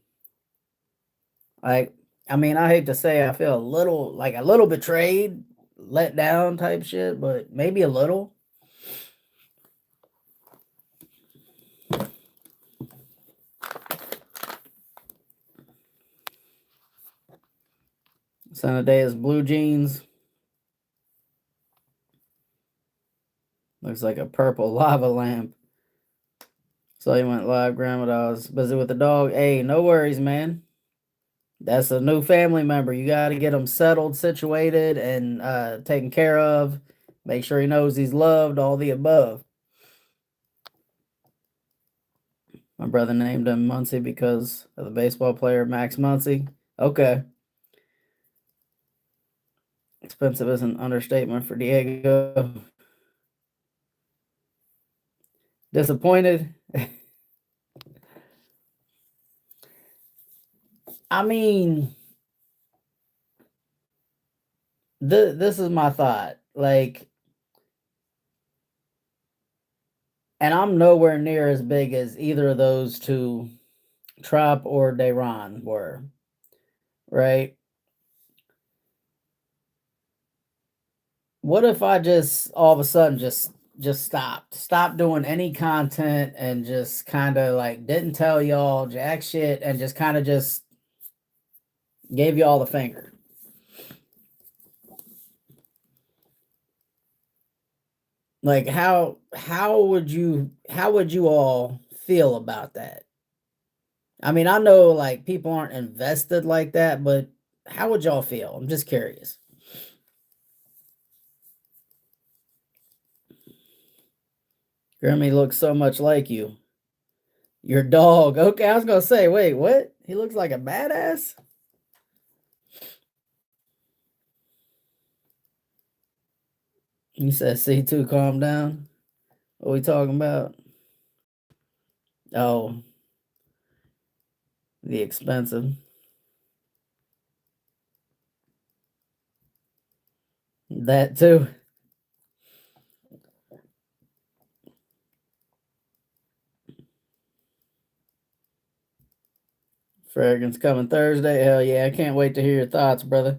Like, I mean, I hate to say I feel a little betrayed, let down type shit, but maybe a little. Sunday is blue jeans. Looks like a purple lava lamp. So he went live, grandma. I was busy with the dog. Hey, no worries, man. That's a new family member. You got to get him settled, situated, and taken care of. Make sure he knows he's loved, all the above. My brother named him Muncie because of the baseball player Max Muncy. Okay. Expensive is an understatement for Diego. Disappointed. I mean, this is my thought. Like, And I'm nowhere near as big as either of those two, Trop or Dayron, were, right? What if I just all of a sudden just stopped doing any content and just kind of like didn't tell y'all jack shit and just kind of just gave y'all the finger? Like how would you all feel about that? I mean, I know like people aren't invested like that, but how would y'all feel? I'm just curious. Grimmy looks so much like you. Your dog. Okay, I was gonna say, wait, what? He looks like a badass? You said C2, calm down. What we talking about? Oh, the expensive. That too. Fragrance coming Thursday. Hell yeah, I can't wait to hear your thoughts, brother.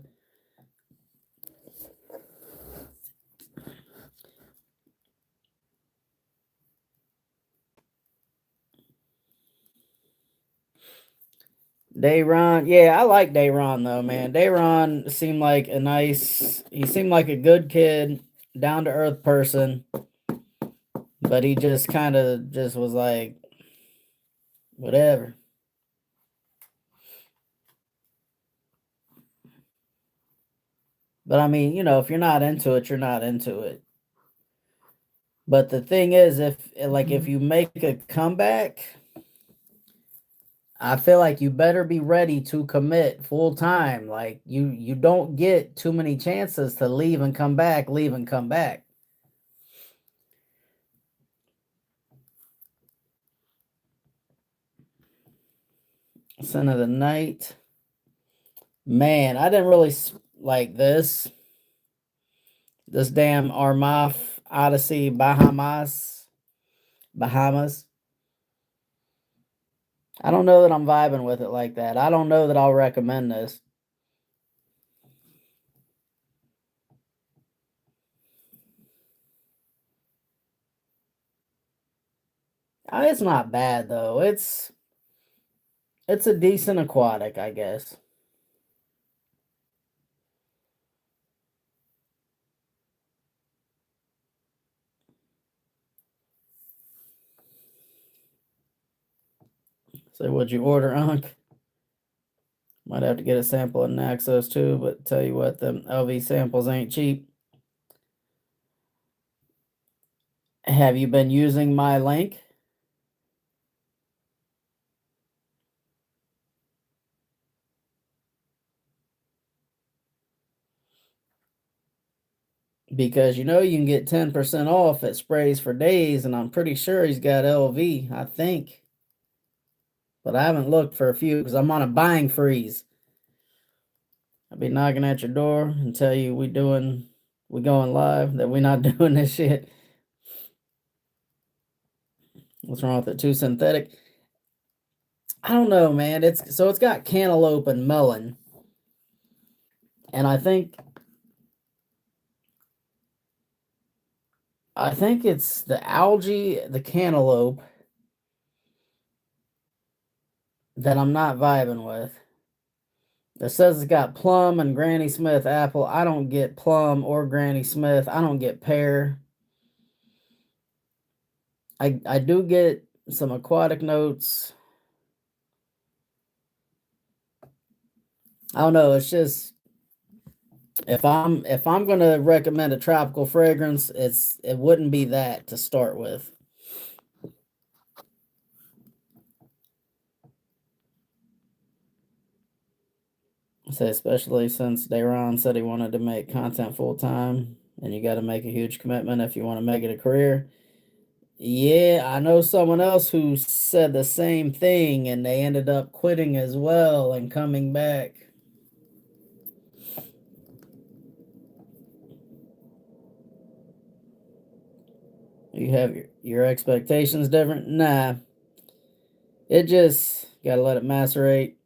Dayron, yeah, I like Dayron though, man. Dayron seemed like he seemed like a good kid, down to earth person, but he just kind of just was like, whatever. But I mean, if you're not into it, you're not into it. But the thing is, if you make a comeback, I feel like you better be ready to commit full time. Like you don't get too many chances to leave and come back, leave and come back. Sin of the night. Man, I didn't really like this damn Armaf Odyssey Bahamas. I don't know that I'm vibing with it like that. I don't know that I'll recommend this. It's not bad though. It's a decent aquatic, I guess. So what'd you order, Unc? Might have to get a sample of Naxos too, but tell you what, the LV samples ain't cheap. Have you been using my link? Because you can get 10% off at Sprays for Days, and I'm pretty sure he's got LV, I think. But I haven't looked for a few because I'm on a buying freeze. I'll be knocking at your door and tell you we going live, that we not doing this shit. What's wrong with it? Too synthetic? I don't know, man. It's got cantaloupe and melon. And I think it's the algae, the cantaloupe that I'm not vibing with. It says it's got plum and Granny Smith apple. I don't get plum or Granny Smith. I don't get pear. I do get some aquatic notes. I don't know. It's just if I'm gonna recommend a tropical fragrance, it wouldn't be that to start with. Say especially since Dayron said he wanted to make content full time, and you got to make a huge commitment if you want to make it a career. Yeah, I know someone else who said the same thing, and they ended up quitting as well and coming back. You have your expectations different? Nah. It just gotta let it macerate.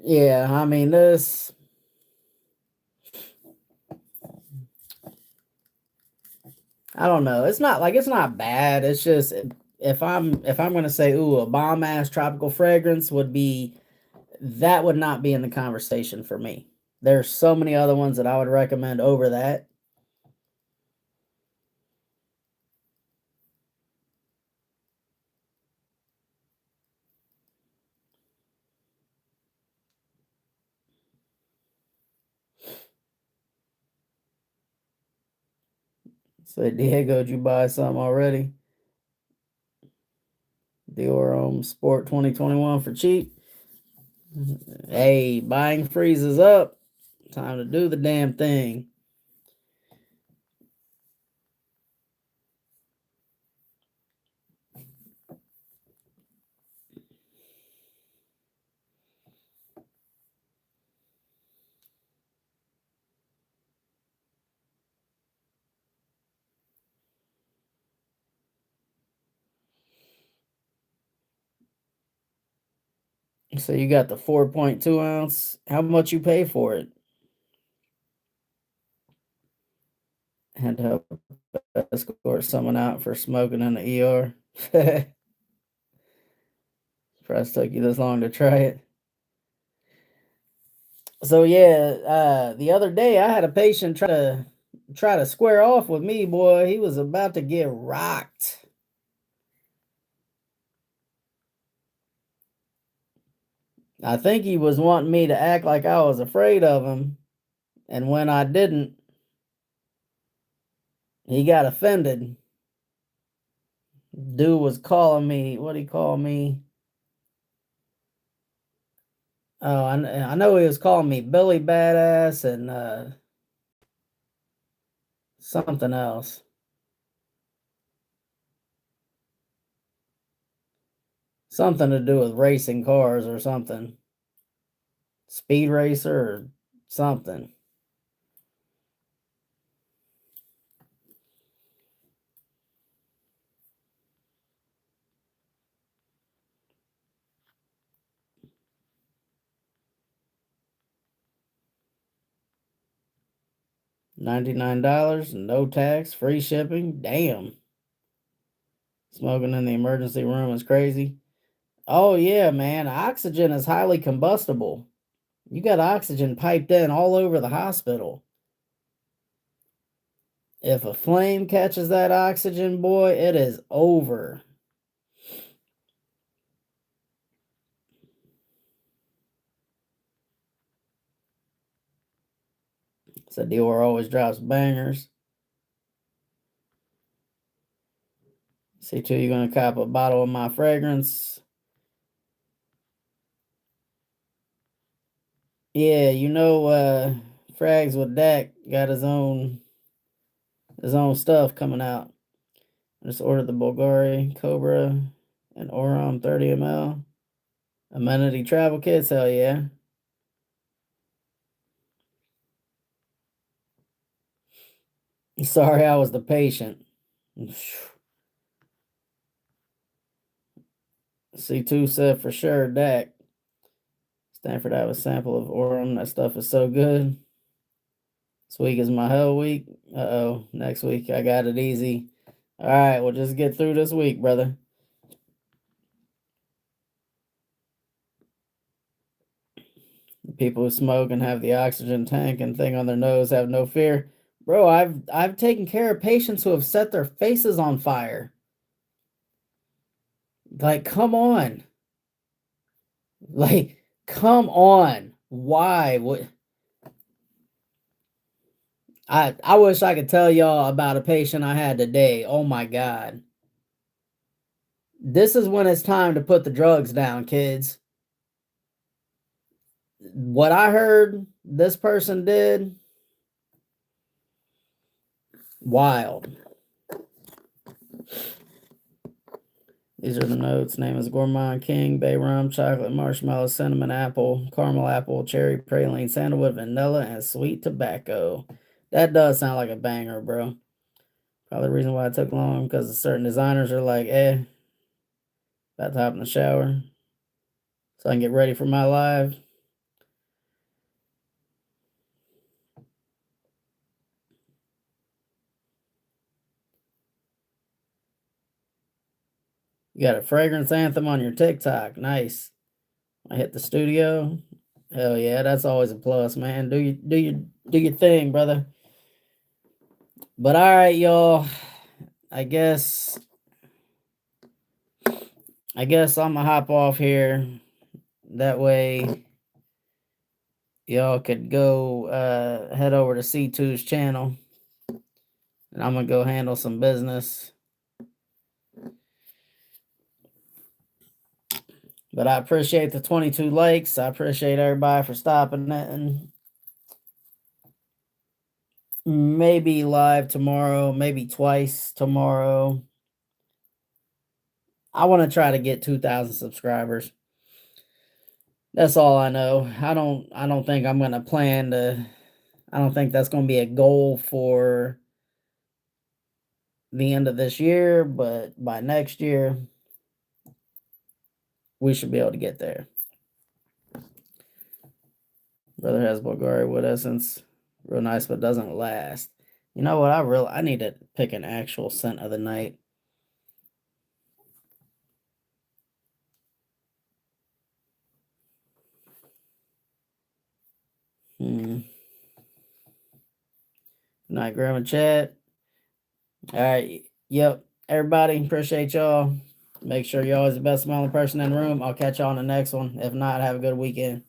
Yeah, I mean this. I don't know. It's not bad. It's just if I'm gonna say ooh a bomb ass tropical fragrance would be that would not be in the conversation for me. There's so many other ones that I would recommend over that. So Diego, did you buy something already? Dior Sport 2021 for cheap. Hey, buying freezes up. Time to do the damn thing. So you got the 4.2 ounce. How much you pay for it? Had to help escort someone out for smoking in the ER. Surprised took you this long to try it. So yeah, the other day I had a patient try to square off with me, boy. He was about to get rocked. I think he was wanting me to act like I was afraid of him, and when I didn't, he got offended. Dude was calling me, what he called me? Oh, I know he was calling me Billy Badass and something else. Something to do with racing cars or something. Speed racer or something. $99, no tax, free shipping. Damn. Smoking in the emergency room is crazy. Oh yeah, man. Oxygen is highly combustible. You got oxygen piped in all over the hospital. If a flame catches that oxygen, boy, it is over. So Dior always drops bangers. See too, you're gonna cop a bottle of my fragrance. Yeah, Frags with Dak got his own stuff coming out. I just ordered the Bulgari Cobra and Oram 30 ml. Amenity travel kits, hell yeah. Sorry I was the patient. C2 said for sure, Dak. Stanford have a sample of Oram. That stuff is so good. This week is my hell week. Uh-oh. Next week I got it easy. All right, we'll just get through this week, brother. People who smoke and have the oxygen tank and thing on their nose have no fear. Bro, I've taken care of patients who have set their faces on fire. Like, come on. Like, come on. Why? What? I wish I could tell y'all about a patient I had today. Oh my God. This is when it's time to put the drugs down, kids. What I heard this person did, wild. These are the notes. Name is Gourmand King, Bay Rum, Chocolate, Marshmallow, Cinnamon Apple, Caramel Apple, Cherry, Praline, Sandalwood, Vanilla, and Sweet Tobacco. That does sound like a banger, bro. Probably the reason why it took long, because certain designers are like, about to hop in the shower so I can get ready for my live. You got a fragrance anthem on your TikTok. Nice. I hit the studio. Hell yeah, that's always a plus, man. Do your thing, brother. But all right, y'all. I guess I'm gonna hop off here. That way y'all could go head over to C2's channel. And I'm gonna go handle some business. But I appreciate the 22 likes. I appreciate everybody for stopping it, and maybe live tomorrow, maybe twice tomorrow. I want to try to get 2,000 subscribers. That's all I know. I don't think I'm going to plan to I don't think that's going to be a goal for the end of this year, but by next year we should be able to get there. Brother has Bulgari wood essence. Real nice, but doesn't last. You know what? I need to pick an actual scent of the night. Good night, Grandma Chad. All right. Yep. Everybody, appreciate y'all. Make sure you're always the best smiling person in the room. I'll catch y'all on the next one. If not, have a good weekend.